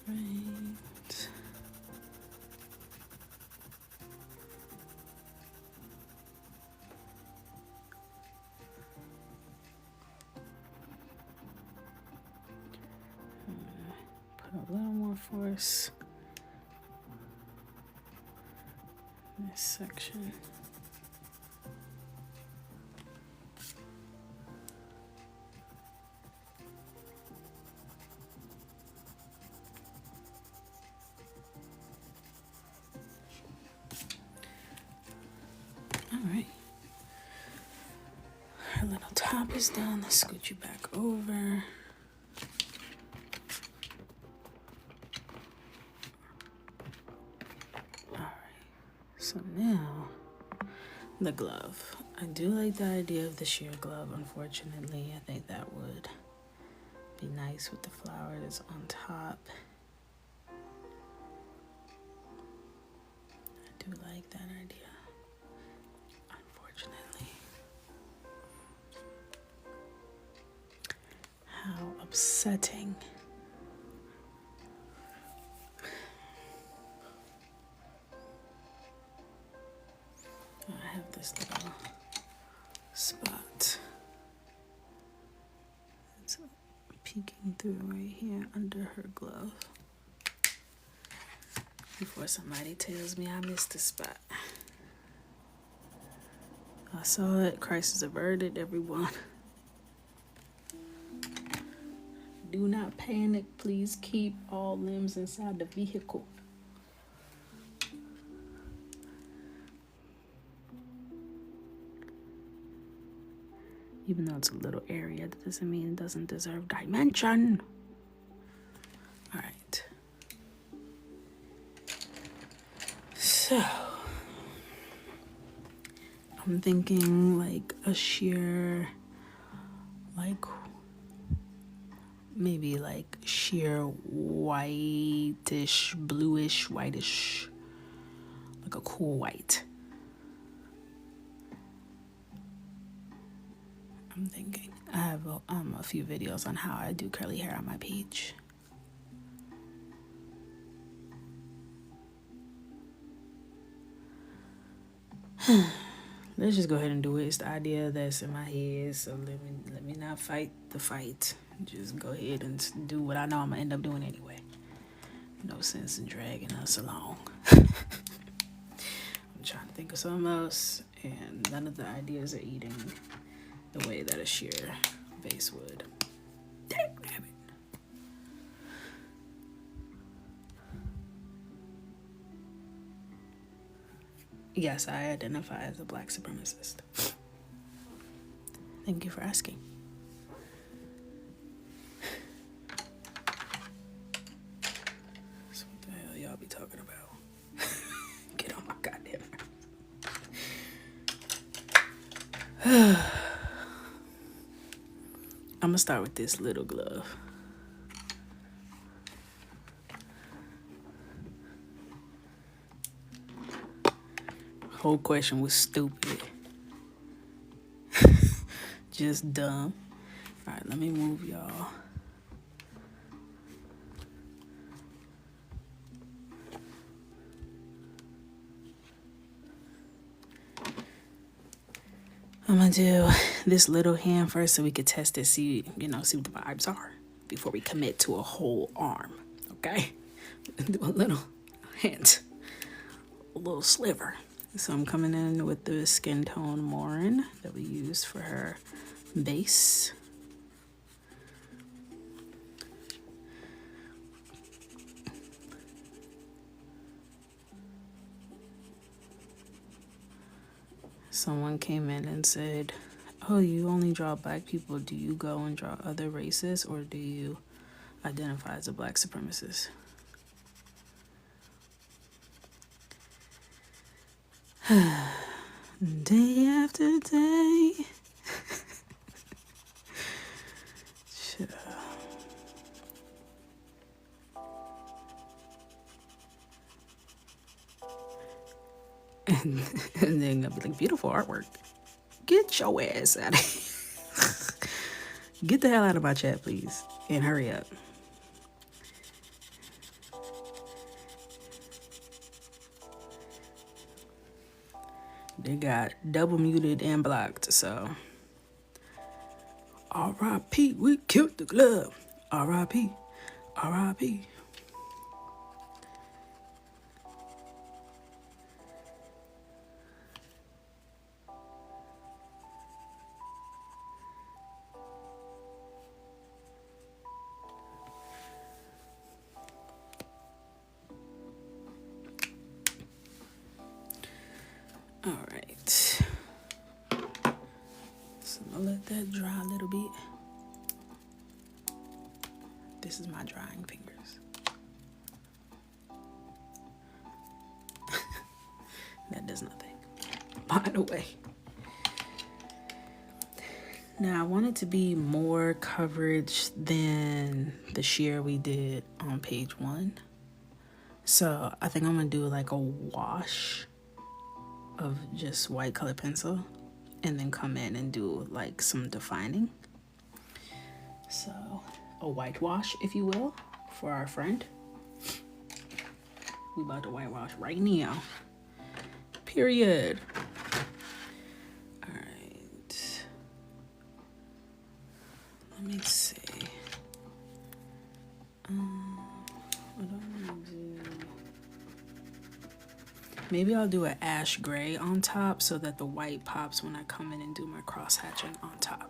Right. Put a little more force in this section. Alright. Our little top is done. Let's scoot you back over. Alright. So now, the glove. I do like the idea of the sheer glove, unfortunately. I think that would be nice with the flowers on top. I do like that idea. Unfortunately. How upsetting. I have this little spot. It's peeking through right here under her glove. Before somebody tells me I missed a spot. I saw it. Crisis averted, everyone. Do not panic. Please keep all limbs inside the vehicle. Even though it's a little area, that doesn't mean it doesn't deserve dimension. All right. So, I'm thinking like a sheer, like maybe like sheer whitish, bluish, whitish, like a cool white. I'm thinking. I have a few videos on how I do curly hair on my page. Let's just go ahead and do it. It's the idea that's in my head, so let me not fight the fight. just go ahead and do what I know I'm gonna end up doing anyway. No sense in dragging us along. I'm trying to think of something else, and none of the ideas are eating the way that a sheer base would. Damn it. Yes, I identify as a black supremacist. Thank you for asking. So what the hell y'all be talking about? Get on my goddamn nerves. I'm gonna start with this little glove. Whole question was stupid. Just dumb. Alright, let me move y'all. I'm gonna do this little hand first so we could test it, see what the vibes are before we commit to a whole arm. Okay? Do a little hint. A little sliver. So I'm coming in with the skin tone Morin that we used for her base. Someone came in and said, oh, you only draw black people. Do you go and draw other races, or do you identify as a black supremacist? Day after day. And then I'll be like, beautiful artwork. Get your ass out of here. Get the hell out of my chat, please. And hurry up. They got double muted and blocked, so. R.I.P. We killed the glove. R.I.P. R.I.P. All right. So I'm gonna let that dry a little bit. This is my drying fingers. That does nothing. By the way. Now I want it to be more coverage than the sheer we did on page 1. So I think I'm gonna do like a wash of just white color pencil and then come in and do like some defining. So a whitewash, if you will, for our friend. We about to whitewash right now. Period. All right. Let me see. What do I want to do? Maybe I'll do an ash gray on top so that the white pops when I come in and do my cross hatching on top.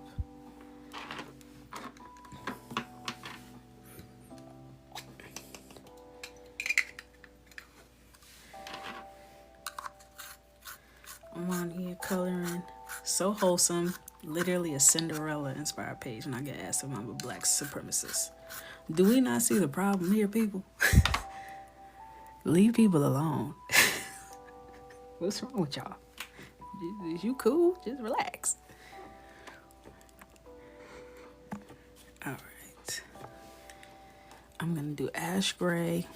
I'm on here coloring. So wholesome. Literally a Cinderella inspired page, and I get asked if I'm a black supremacist. Do we not see the problem here, people? Leave people alone. What's wrong with y'all? Is you cool? Just relax. All right. I'm gonna do ash gray,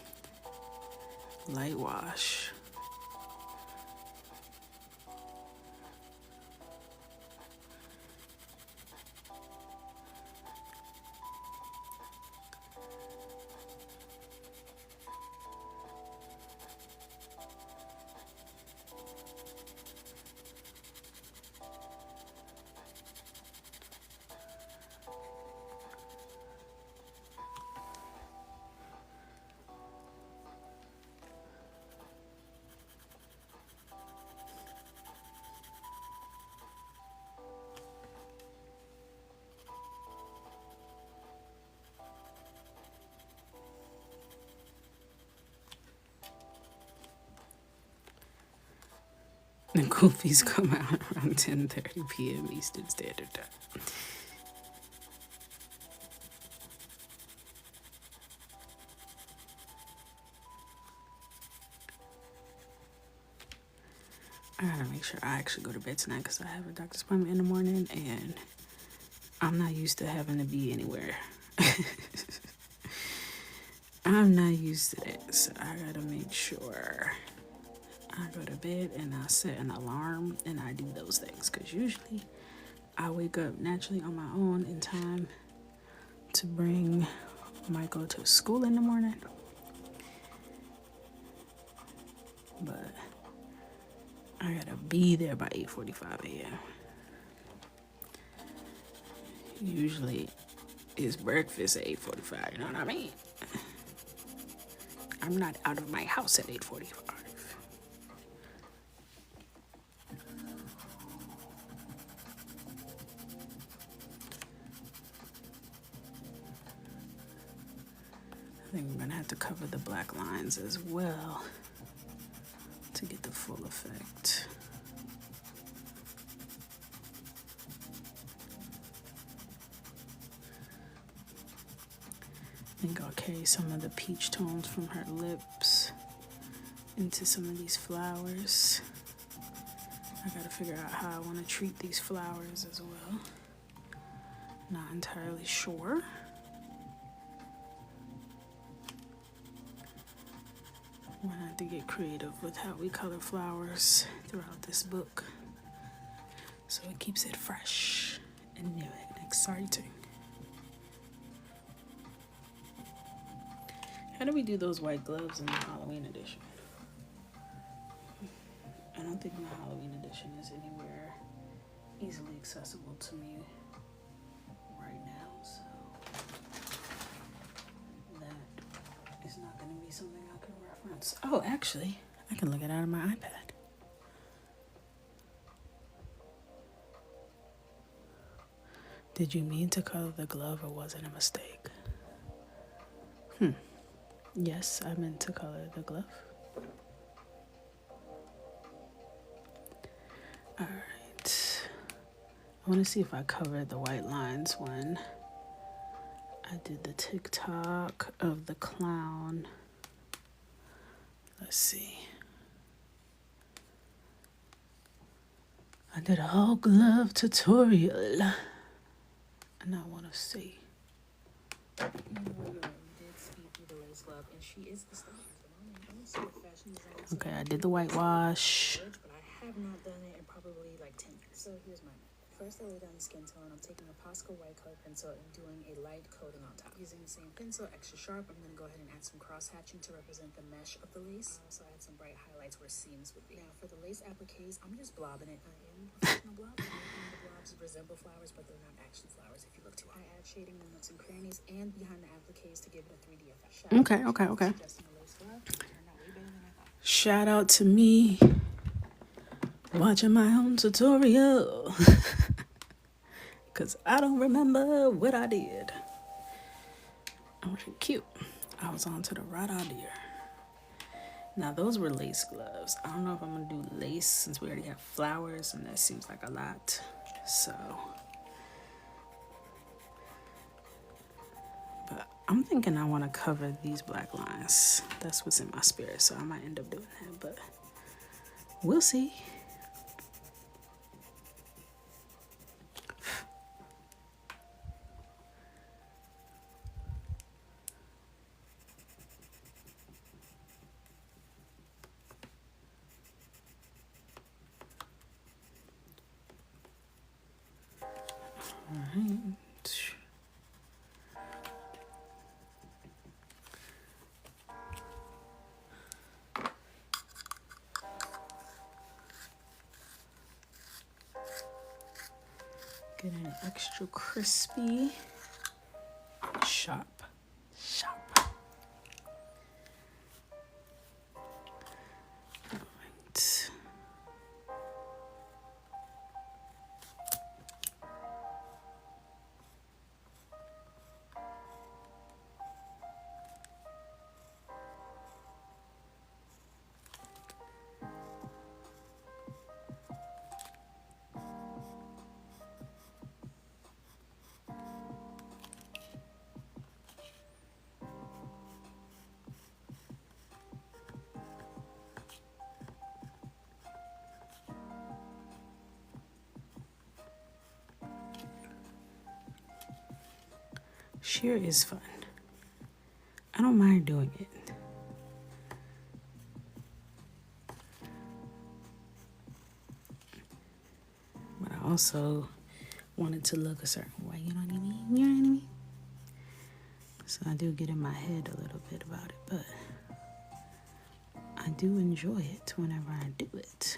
light wash. The Goofies come out around 10:30 p.m. Eastern Standard Time. I gotta make sure I actually go to bed tonight because I have a doctor's appointment in the morning and I'm not used to having to be anywhere. I'm not used to that, so I gotta make sure I go to bed and I set an alarm and I do those things because usually I wake up naturally on my own in time to bring Michael to school in the morning. But I gotta be there by 8:45 a.m. Usually it's breakfast at 8:45, you know what I mean? I'm not out of my house at 8:45. I think we're gonna have to cover the black lines as well to get the full effect. I think I'll carry some of the peach tones from her lips into some of these flowers. I gotta figure out how I want to treat these flowers as well. Not entirely sure. We're gonna have to get creative with how we color flowers throughout this book so it keeps it fresh and new and exciting. How do we do those white gloves in the Halloween edition? I don't think my Halloween edition is anywhere easily accessible to me right now, so that is not going to be something I can reference. Oh, actually, I can look it out of my iPad. Did you mean to color the glove or was it a mistake? Yes, I meant to color the glove. Alright. I want to see if I covered the white lines when I did the Tik Tok of the clown. Let's see. I did a whole glove tutorial. And I want to see. Okay, I did the whitewash. But I have not done it in probably like 10 years. So here's my method. First, I lay down the skin tone. I'm taking a Posca white color pencil and doing a light coating on top. Using the same pencil, extra sharp, I'm going to go ahead and add some cross hatching to represent the mesh of the lace. I also add some bright highlights where seams would be. Now, for the lace appliques, I'm just blobbing it. I am a professional blobber. The blobs resemble flowers, but they're not actually flowers if you look too hard. I add shading in the nooks and crannies and behind the appliques to give it a 3D effect. Okay. Shout out to me watching my own tutorial because I don't remember what I did. Oh, cute. I was on to the right idea. Now those were lace gloves. I don't know if I'm gonna do lace since we already have flowers and that seems like a lot. So, but I'm thinking I want to cover these black lines. That's what's in my spirit, so I might end up doing that, but we'll see. Alright. Getting it extra crispy. Sharp. Alright. here is fun. I don't mind doing it. But I also wanted to look a certain way, you know what I mean? You know what I mean? So I do get in my head a little bit about it, but I do enjoy it whenever I do it.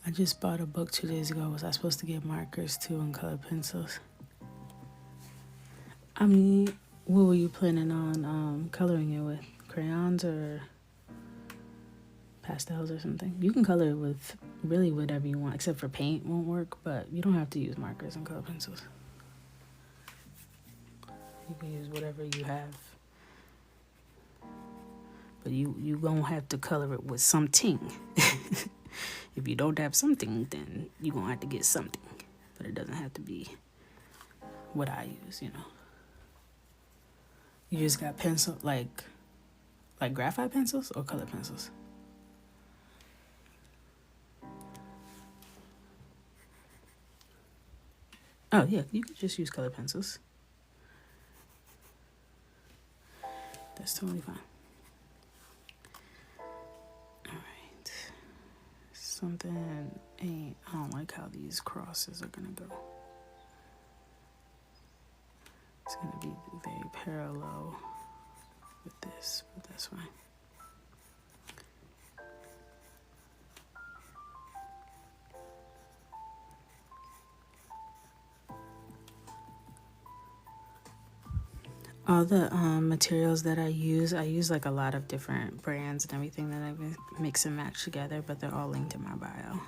I just bought a book 2 days ago. Was I supposed to get markers too and colored pencils? I mean, what were you planning on coloring it with? Crayons or pastels or something? You can color it with really whatever you want, except for paint won't work, but you don't have to use markers and colored pencils. You can use whatever you have. But you gonna have to color it with something. If you don't have something, then you gonna have to get something. But it doesn't have to be what I use, you know. You just got pencil, like graphite pencils or color pencils? Oh yeah, you could just use color pencils. That's totally fine. Alright. Something ain't, I don't like how these crosses are gonna go. It's gonna be very parallel with this, but that's fine. All the materials that I use like a lot of different brands and everything that I mix and match together, but they're all linked in my bio.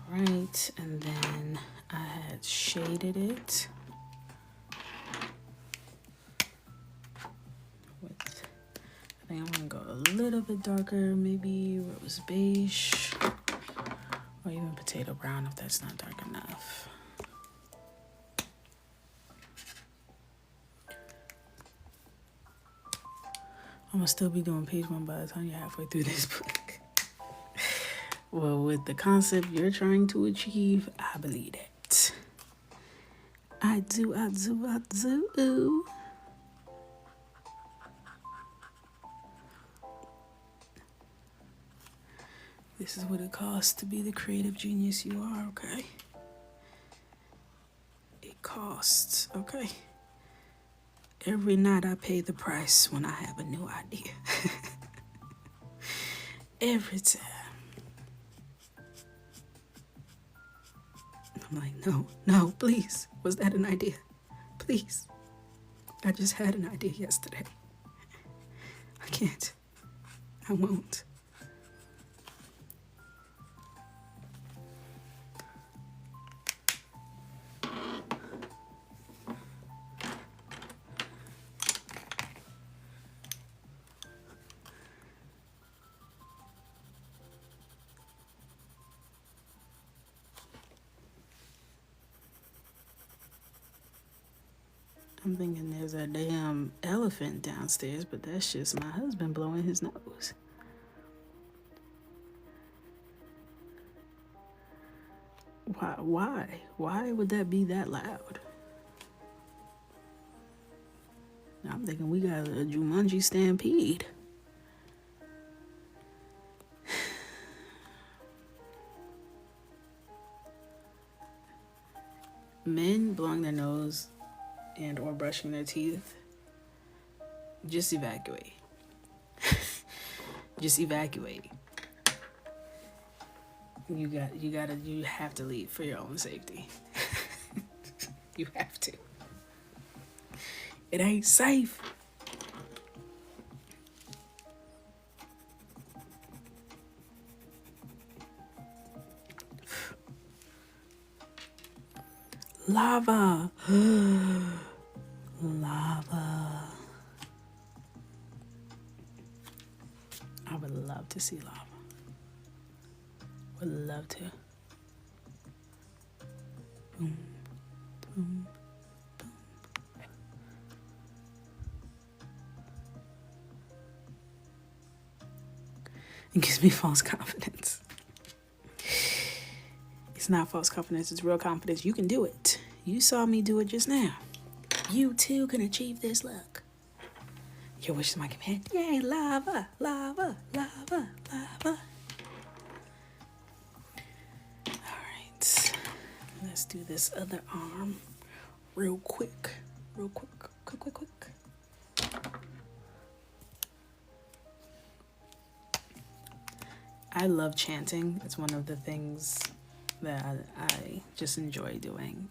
Alright, and then I had shaded it with, I think I'm gonna go a little bit darker, maybe rose beige, or even potato brown if that's not dark enough. I'm gonna still be doing page 1 by the time you're halfway through this book. Well, with the concept you're trying to achieve, I believe it. I do. This is what it costs to be the creative genius you are, okay? It costs, okay? Every night I pay the price when I have a new idea. Every time. I'm like, no, please. Was that an idea? Please. I just had an idea yesterday. I can't. I won't. I'm thinking there's a damn elephant downstairs, but that's just my husband blowing his nose. Why would that be that loud? I'm thinking we got a Jumanji stampede. Men blowing their nose and or brushing their teeth, just evacuate. Just evacuate. You have to leave for your own safety. You have to. It ain't safe. Lava. Lava. I would love to see lava. Would love to. Boom, boom, boom. It gives me false confidence. It's not false confidence, it's real confidence. You can do it. You saw me do it just now. You too can achieve this. Look. Your wish is my command. Yay, lava, lava, lava, lava. Alright. Let's do this other arm real quick. Real quick. Quick. I love chanting. It's one of the things that I just enjoy doing.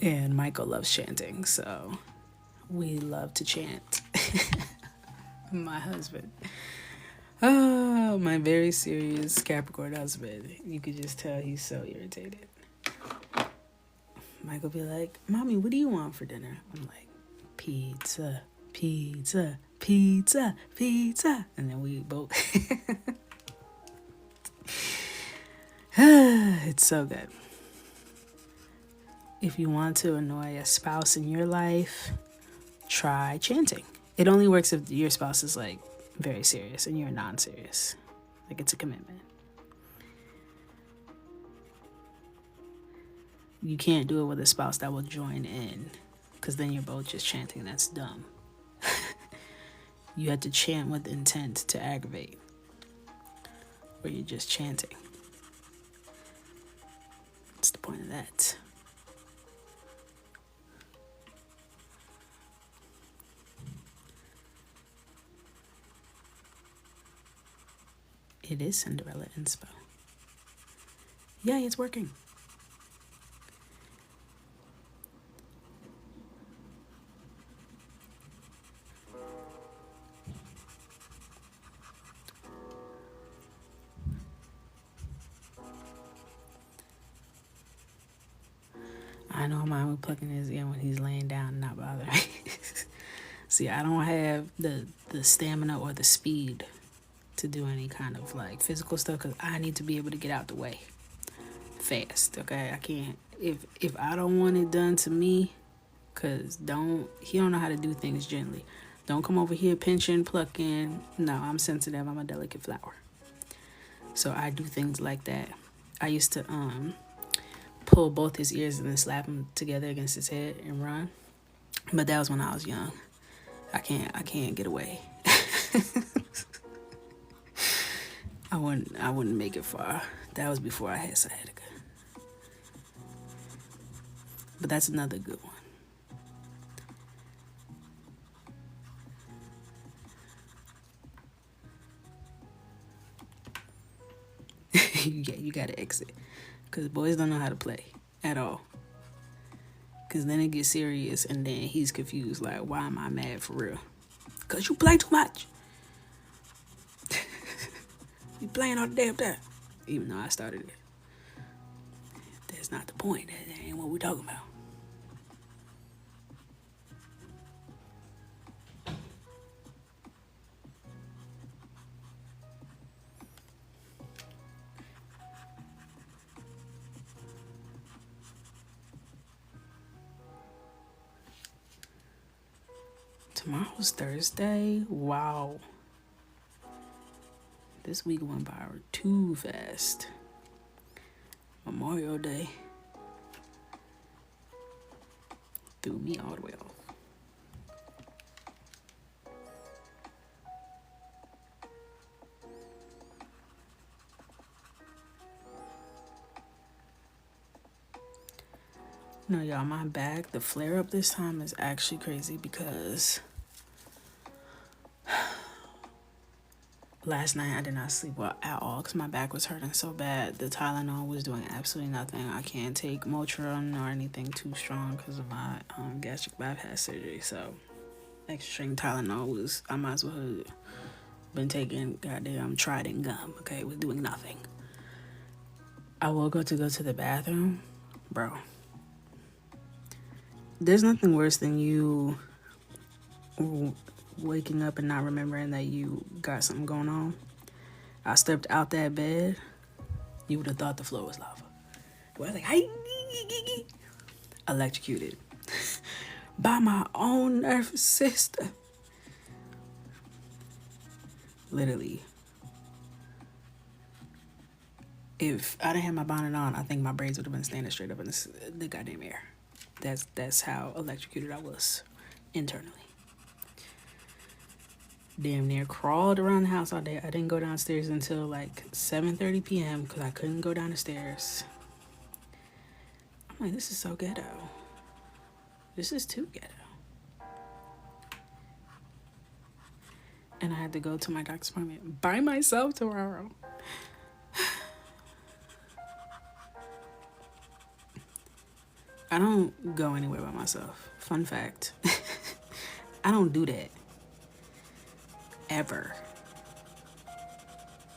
And Michael loves chanting, so we love to chant. My husband. Oh, my very serious Capricorn husband. You could just tell he's so irritated. Michael be like, Mommy, what do you want for dinner? I'm like, pizza, pizza, pizza, pizza. And then we both... It's so good. If you want to annoy a spouse in your life, try chanting. It only works if your spouse is like very serious and you're non-serious. Like it's a commitment. You can't do it with a spouse that will join in, because then you're both just chanting. That's dumb. You have to chant with intent to aggravate, or you're just chanting. What's the point of that? It is Cinderella inspo. Yeah, it's working. I know mine was plucking his ear when he's laying down and not bothering me. See, I don't have the stamina or the speed to do any kind of like physical stuff, because I need to be able to get out the way fast. Okay, I can't if I don't want it done to me, because he don't know how to do things gently. Don't come over here pinching, plucking. No, I'm sensitive. I'm a delicate flower. So I do things like that. I used to pull both his ears and then slap them together against his head and run, but that was when I was young. I can't get away. I wouldn't make it far. That was before I had sciatica. But that's another good one. You gotta exit, because boys don't know how to play at all. Because then it gets serious and then he's confused, like, why am I mad for real? Because you play too much. You playing all the damn time. Even though I started it. That's not the point. That ain't what we're talking about. Tomorrow's Thursday. Wow. This week went by too fast. Memorial Day threw me all the way off. No, y'all, my back, the flare up this time is actually crazy because last night I did not sleep well at all because my back was hurting so bad. The Tylenol was doing absolutely nothing. I can't take Motrin or anything too strong because of my gastric bypass surgery. So extra strength Tylenol was, I might as well have been taking goddamn Trident gum. Okay, it was doing nothing. I woke up to go to the bathroom, bro. There's nothing worse than you waking up and not remembering that you got something going on. I stepped out that bed, you would have thought the floor was lava. I was like, hey, electrocuted by my own nervous system. Literally. If I didn't have my bonnet on, I think my braids would have been standing straight up in the goddamn air. That's how electrocuted I was internally. Damn near crawled around the house all day. I didn't go downstairs until like 7:30 p.m. because I couldn't go down the stairs. I'm like, this is so ghetto. This is too ghetto. And I had to go to my doctor's appointment by myself tomorrow. I don't go anywhere by myself. Fun fact. I don't do that. Ever.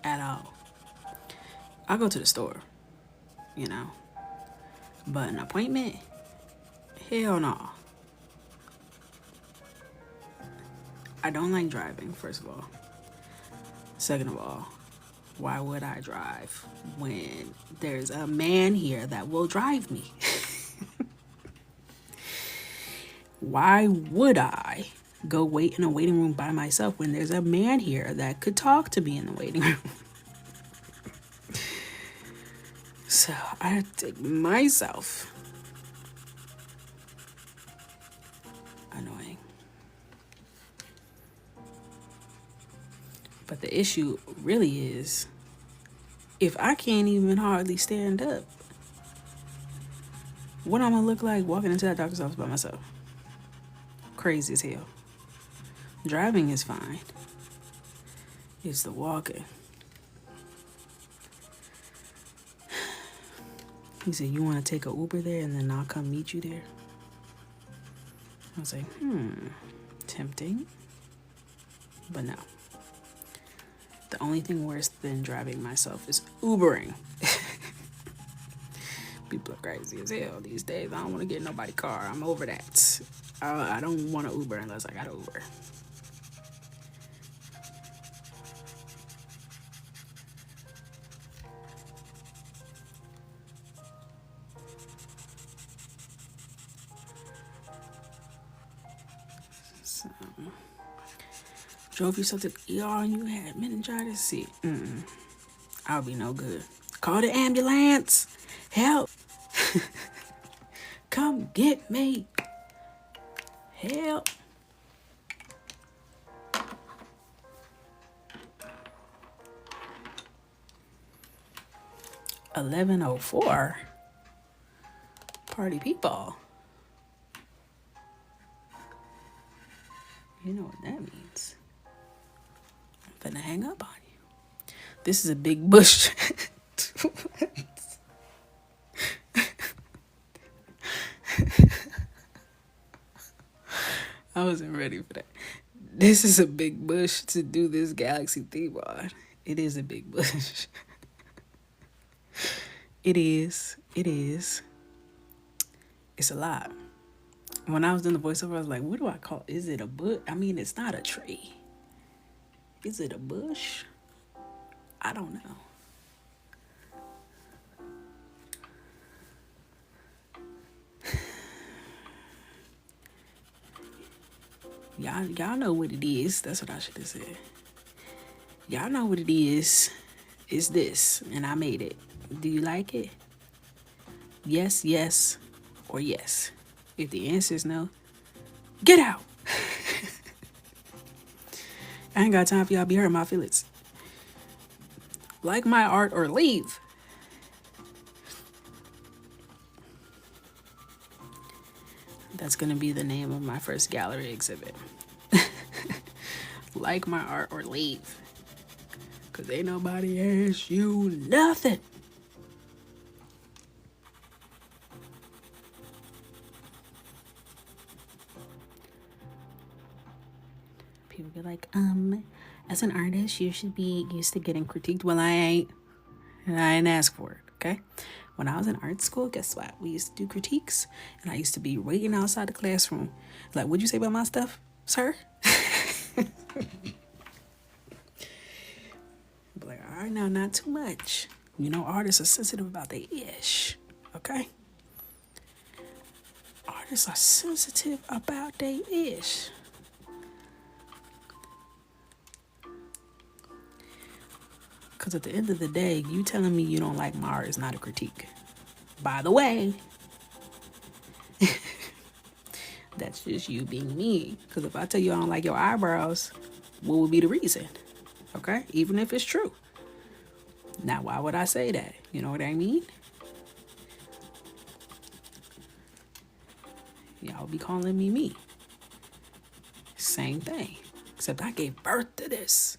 At all. I go to the store, you know. But an appointment? Hell no. I don't like driving, first of all. Second of all, why would I drive when there's a man here that will drive me? Why would I go wait in a waiting room by myself when there's a man here that could talk to me in the waiting room? So I had to take myself. Annoying. But the issue really is, if I can't even hardly stand up, what I'm gonna look like walking into that doctor's office by myself? Crazy as hell. Driving is fine. It's the walking. He said, you want to take an Uber there and then I'll come meet you there? I was like, tempting. But no. The only thing worse than driving myself is Ubering. People are crazy as hell these days. I don't want to get in nobody's car. I'm over that. I don't want to Uber unless I got an Uber. So, drove yourself to the ER and you had meningitis. See, I'll be no good. Call the ambulance. Help. Come get me. Help. $11:04. Party people. You know what that means. I'm finna hang up on you. This is a big bush. I wasn't ready for that. This is a big bush to do this galaxy theme on. It is a big bush. It is. It's a lot. When I was doing the voiceover, I was like, what do I call it? Is it a bush? I mean, it's not a tree. Is it a bush? I don't know. Y'all know what it is. That's what I should have said. Y'all know what it is. It's this, and I made it. Do you like it? Yes, yes, or yes. If the answer is no, get out. I ain't got time for y'all be hurting my feelings. Like my art or leave. That's going to be the name of my first gallery exhibit. Like my art or leave. Because ain't nobody asked you nothing. People be like, as an artist, you should be used to getting critiqued. Well, I ain't. And I didn't ask for it, okay? When I was in art school, guess what? We used to do critiques, and I used to be waiting outside the classroom. Like, what'd you say about my stuff, sir? Be like, all right, now, not too much. You know, artists are sensitive about their ish, okay? Artists are sensitive about their ish. Because at the end of the day, you telling me you don't like my art is not a critique. By the way, that's just you being me. Because if I tell you I don't like your eyebrows, what would be the reason? Okay? Even if it's true. Now, why would I say that? You know what I mean? Y'all be calling me. Same thing. Except I gave birth to this.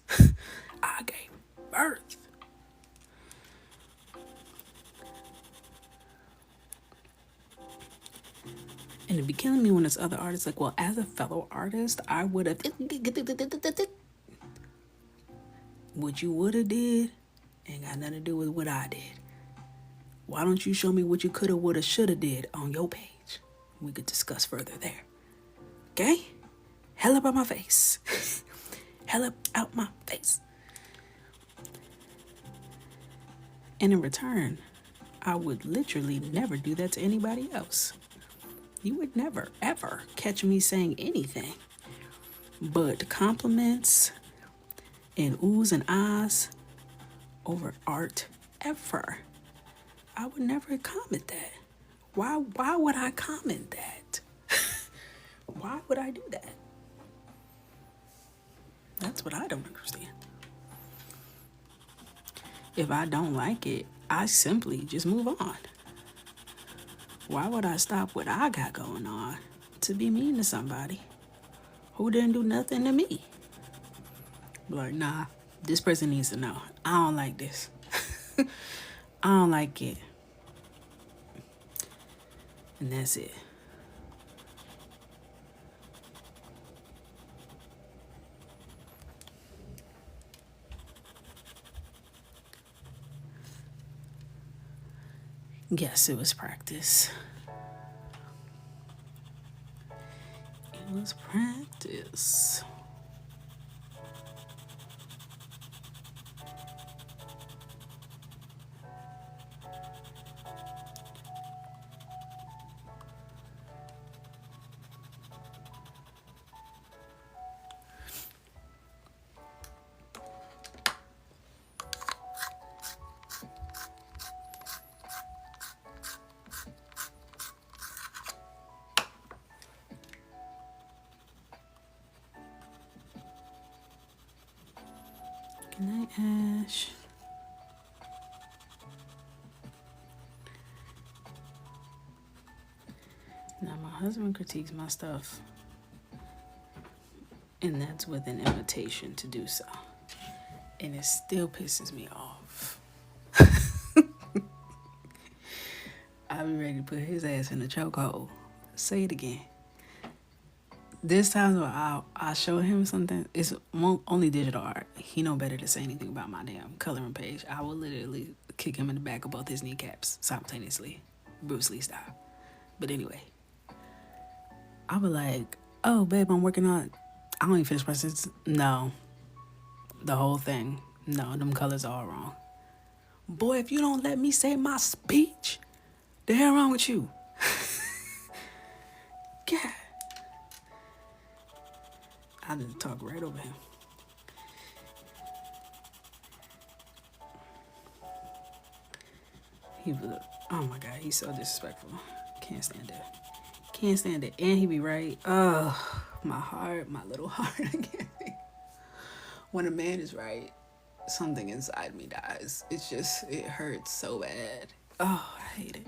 I gave birth. And it'd be killing me when this other artist like, well, as a fellow artist, I would have. What you would have did ain't got nothing to do with what I did. Why don't you show me what you could have, would have, should have did on your page? We could discuss further there. Okay? Hell up out my face. Hell up out my face. And in return, I would literally never do that to anybody else. You would never, ever catch me saying anything but compliments and oohs and ahs over art ever. I would never comment that. Why would I comment that? Why would I do that? That's what I don't understand. If I don't like it, I simply just move on. Why would I stop what I got going on to be mean to somebody who didn't do nothing to me? Like, nah, this person needs to know. I don't like this. I don't like it. And that's it. Yes, it was practice. It was practice. Good night, Ash. Now, my husband critiques my stuff, and that's with an invitation to do so. And it still pisses me off. I'll be ready to put his ass in the chokehold. Say it again. There's times where I'll show him something. It's only digital art. He know better to say anything about my damn coloring page. I will literally kick him in the back of both his kneecaps simultaneously. Bruce Lee style. But anyway. I'll be like, oh, babe, I'm working on it. I don't even finish my sentence. No. The whole thing. No, them colors are all wrong. Boy, if you don't let me say my speech, the hell wrong with you? God. I just talk right over him. He was, oh my God, he's so disrespectful. Can't stand it. Can't stand it. And he be right. Oh, my heart, my little heart. I can't think. When a man is right, something inside me dies. It's just, it hurts so bad. Oh, I hate it.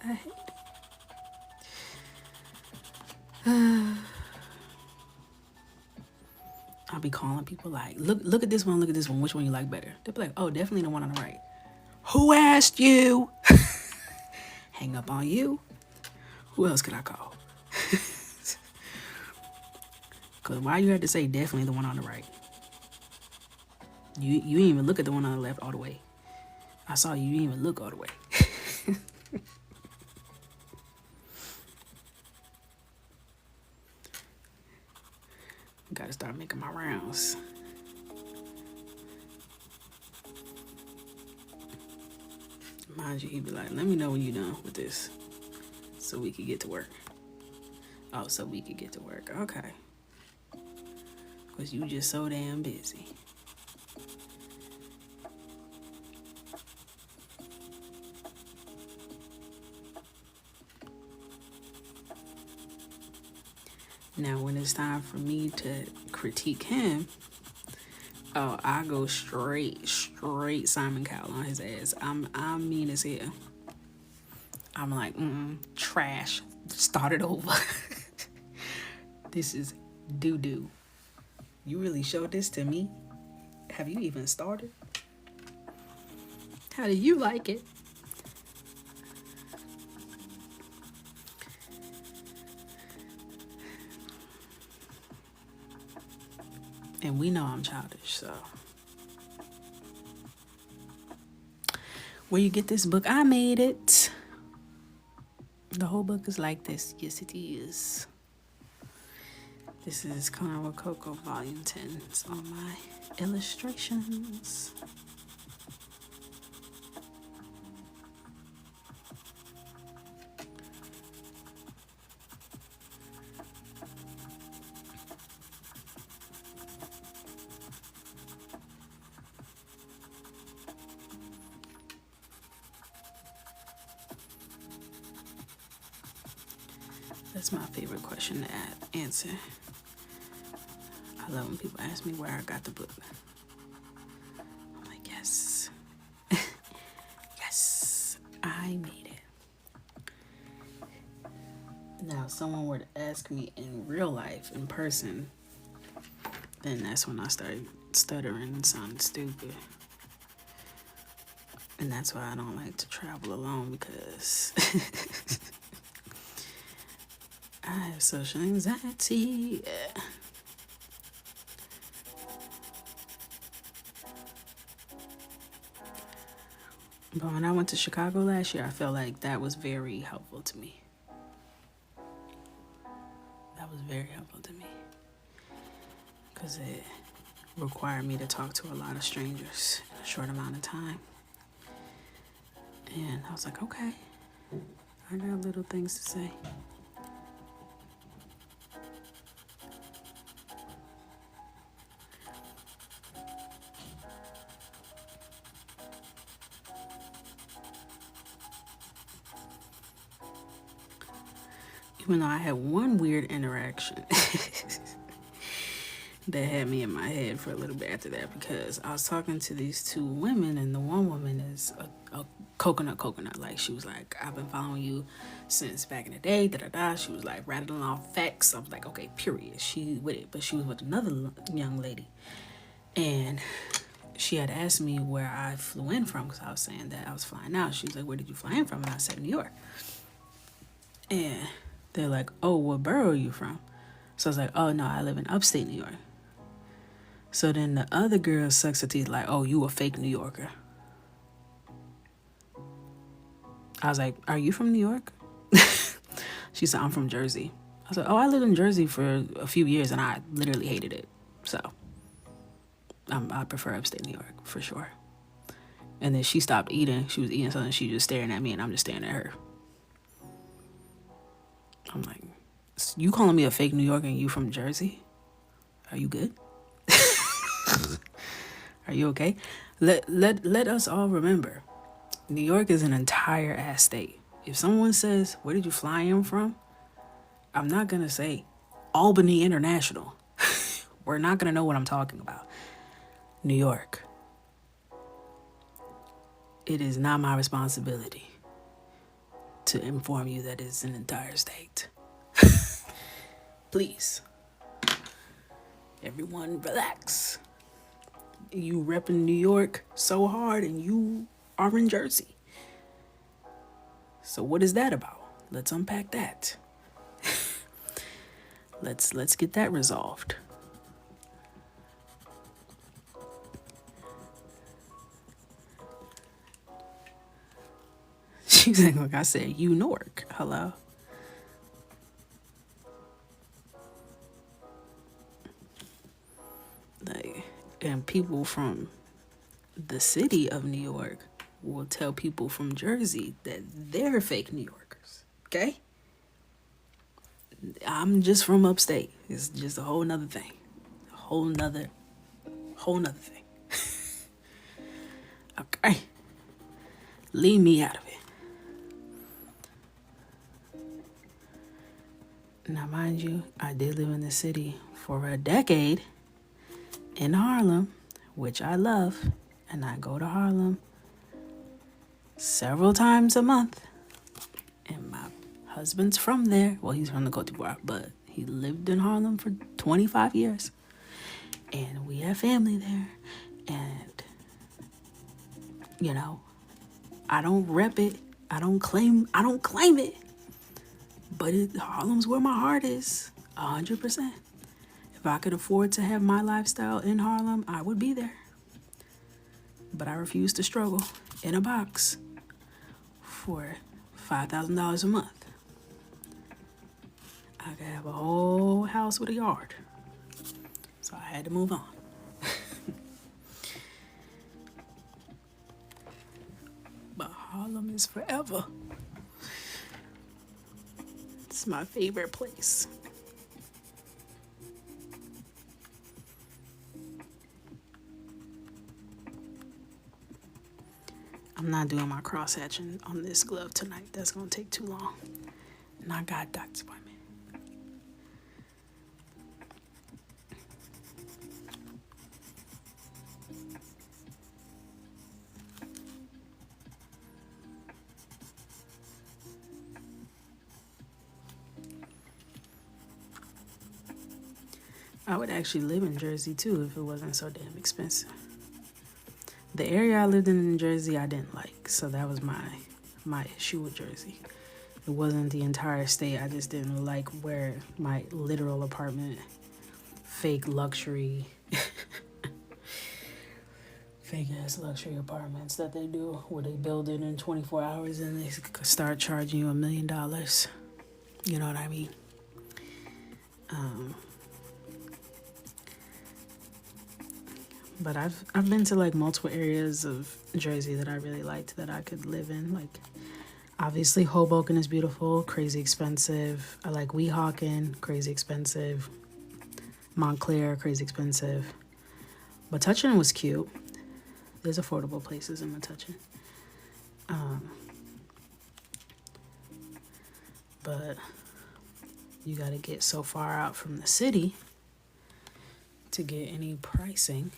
I hate it. I'll be calling people like, look at this one, look at this one. Which one you like better? They'll be like, oh, definitely the one on the right. Who asked you? Hang up on you. Who else could I call? Because why you had to say definitely the one on the right? You didn't even look at the one on the left all the way. I saw you didn't even look all the way. Gotta start making my rounds. Mind you, he'd be like, let me know when you're done with this so we could get to work. Oh, so we could get to work. Okay. Because you just so damn busy. Now, when it's time for me to critique him, oh, I go straight Simon Cowell on his ass. I'm mean as hell. I'm like, trash. Start it over. This is doo-doo. You really showed this to me? Have you even started? How do you like it? And we know I'm childish, so. Where you get this book? I made it. The whole book is like this. Yes, it is. This is Con with Coco Volume 10. It's on my illustrations. That's my favorite question to answer. I love when people ask me where I got the book. I'm like, yes. Yes, I made it. Now, if someone were to ask me in real life, in person, then that's when I started stuttering and sounding stupid. And that's why I don't like to travel alone, because I have social anxiety. But when I went to Chicago last year, I felt like that was very helpful to me. That was very helpful to me. Because it required me to talk to a lot of strangers in a short amount of time. And I was like, okay, I got little things to say. Even though I had one weird interaction that had me in my head for a little bit after that, because I was talking to these two women, and the one woman is a coconut. Like, she was like, I've been following you since back in the day, da-da-da. She was like rattling off facts. I was like, okay, period. She with it. But she was with another young lady. And she had asked me where I flew in from, because I was saying that I was flying out. She was like, where did you fly in from? And I said, New York. And they're like, oh, what borough are you from? So I was like, oh, no, I live in upstate New York. So then the other girl sucks her teeth like, oh, you a fake New Yorker. I was like, are you from New York? She said, I'm from Jersey. I said, oh, I lived in Jersey for a few years and I literally hated it. So I prefer upstate New York for sure. And then she stopped eating. She was eating something. She was just staring at me and I'm just staring at her. I'm like, you calling me a fake New Yorker and you from Jersey? Are you good? Are you okay? Let us all remember, New York is an entire ass state. If someone says, where did you fly in from? I'm not going to say Albany International. We're not going to know what I'm talking about. New York. It is not my responsibility to inform you that it's an entire state. Please. Everyone relax. You repping New York so hard and you are in Jersey. So what is that about? Let's unpack that. Let's get that resolved. She's like I said, you Newark. Hello. Like, and people from the city of New York will tell people from Jersey that they're fake New Yorkers. Okay? I'm just from upstate. It's just a whole nother thing. A whole nother thing. Okay. Leave me out of it. Now, mind you, I did live in the city for a decade in Harlem, which I love, and I go to Harlem several times a month. And my husband's from there. Well, he's from the Côte d'Ivoire, but he lived in Harlem for 25 years. And we have family there. And, you know, I don't rep it. I don't claim it. But Harlem's where my heart is, 100%. If I could afford to have my lifestyle in Harlem, I would be there. But I refuse to struggle in a box for $5,000 a month. I could have a whole house with a yard. So I had to move on. But Harlem is forever. It's my favorite place. I'm not doing my cross hatching on this glove tonight. That's going to take too long. And I got a doctor's appointment. I would actually live in Jersey too if it wasn't so damn expensive. The area I lived in Jersey I didn't like, so that was my issue with Jersey. It wasn't the entire state. I just didn't like where my literal apartment, fake luxury, fake ass luxury apartments that they do, where they build it in 24 hours and they start charging you $1 million. You know what I mean? But I've been to like multiple areas of Jersey that I really liked that I could live in. Like, obviously Hoboken is beautiful, crazy expensive. I like Weehawken, crazy expensive. Montclair, crazy expensive. Metuchen was cute. There's affordable places in Metuchen. But you gotta get so far out from the city to get any pricing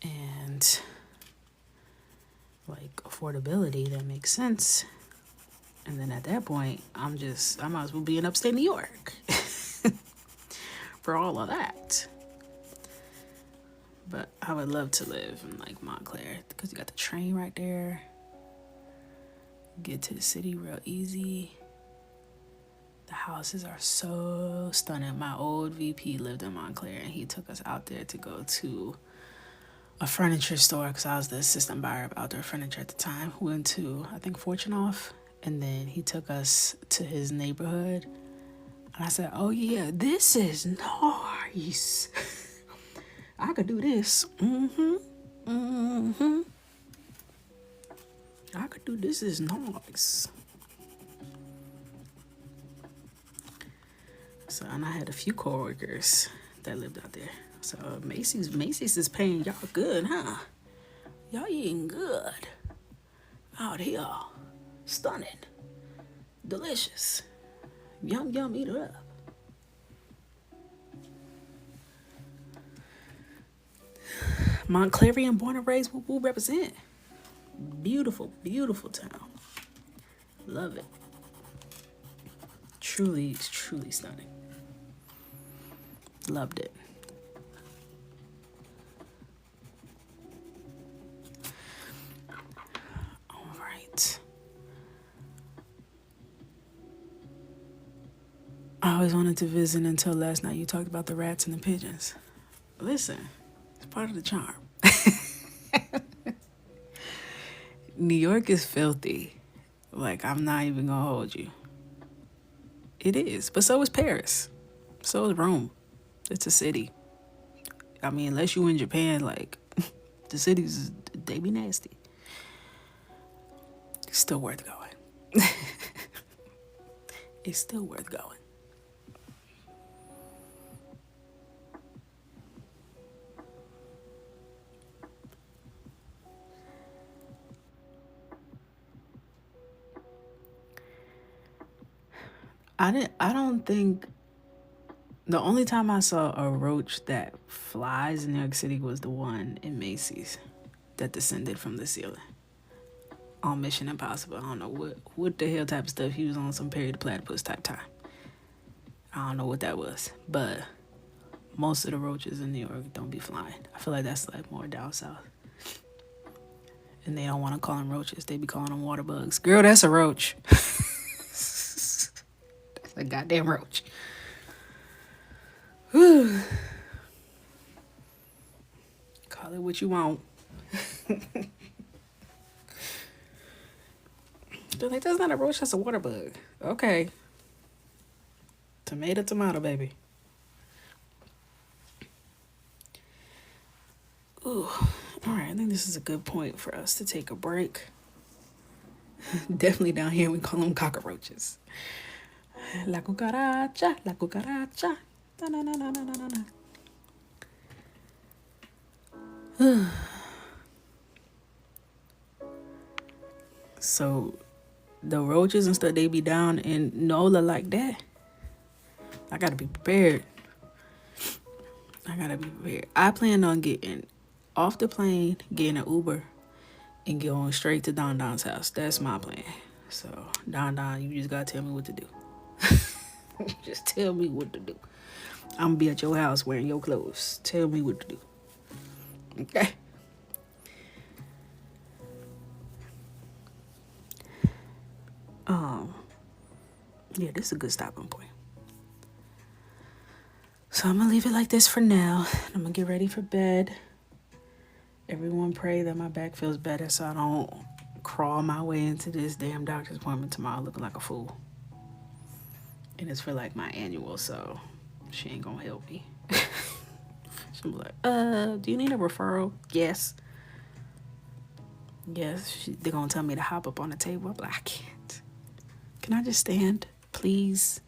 and like affordability that makes sense. And then at that point, I might as well be in upstate New York for all of that. But I would love to live in like Montclair because you got the train right there. Get to the city real easy. The houses are so stunning. My old VP lived in Montclair and he took us out there to go to a furniture store because I was the assistant buyer of outdoor furniture at the time. We went to, I think, Fortune Off, and then he took us to his neighborhood. And I said, oh yeah, this is nice. I could do this. I could do this. Is nice. So, and I had a few coworkers that lived out there. So Macy's is paying y'all good, huh? Y'all eating good out here. Stunning. Delicious. Yum, yum, eat it up. Montclarian, born and raised, will represent. Beautiful, beautiful town. Love it. Truly, truly stunning. Loved it. All right. I always wanted to visit until last night you talked about the rats and the pigeons. Listen, it's part of the charm. New York is filthy. Like, I'm not even gonna hold you. It is. But so is Paris. So is Rome. It's a city. I mean, unless you in Japan, like, the cities, they be nasty. It's still worth going. It's still worth going. I don't think the only time I saw a roach that flies in New York City was the one in Macy's that descended from the ceiling on Mission Impossible. I don't know what the hell type of stuff he was on, some Perry the Platypus type time. I don't know what that was, but most of the roaches in New York don't be flying. I feel like that's like more down south. And they don't want to call them roaches. They be calling them water bugs. Girl, that's a roach. That's a goddamn roach. Whew. Call it what you want. They're like, that's not a roach, that's a water bug. Okay. Tomato, baby. Ooh. All right, I think this is a good point for us to take a break. Definitely down here we call them cockroaches. La cucaracha, la cucaracha. Na, na, na, na, na, na, na. So the roaches and stuff, they be down in NOLA like that. I gotta be prepared. I plan on getting off the plane, getting an Uber, and going straight to Don Don's house. That's my plan. So, Don Don, you just gotta tell me what to do. Just tell me what to do. I'm gonna be at your house wearing your clothes. Tell me what to do. Okay? Yeah, this is a good stopping point. So I'm gonna leave it like this for now. I'm gonna get ready for bed. Everyone pray that my back feels better so I don't crawl my way into this damn doctor's appointment tomorrow looking like a fool. And it's for like my annual, so she ain't gonna help me. She'll be like, do you need a referral? Yes. Yes, they're gonna tell me to hop up on the table. I'm like, I can't. Can I just stand, please?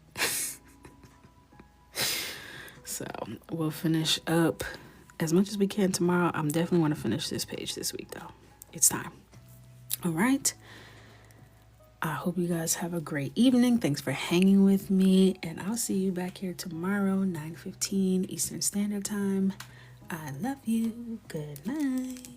So we'll finish up as much as we can tomorrow. I'm definitely want to finish this page this week, though. It's time. All right. I hope you guys have a great evening. Thanks for hanging with me. And I'll see you back here tomorrow, 9:15 Eastern Standard Time. I love you. Good night.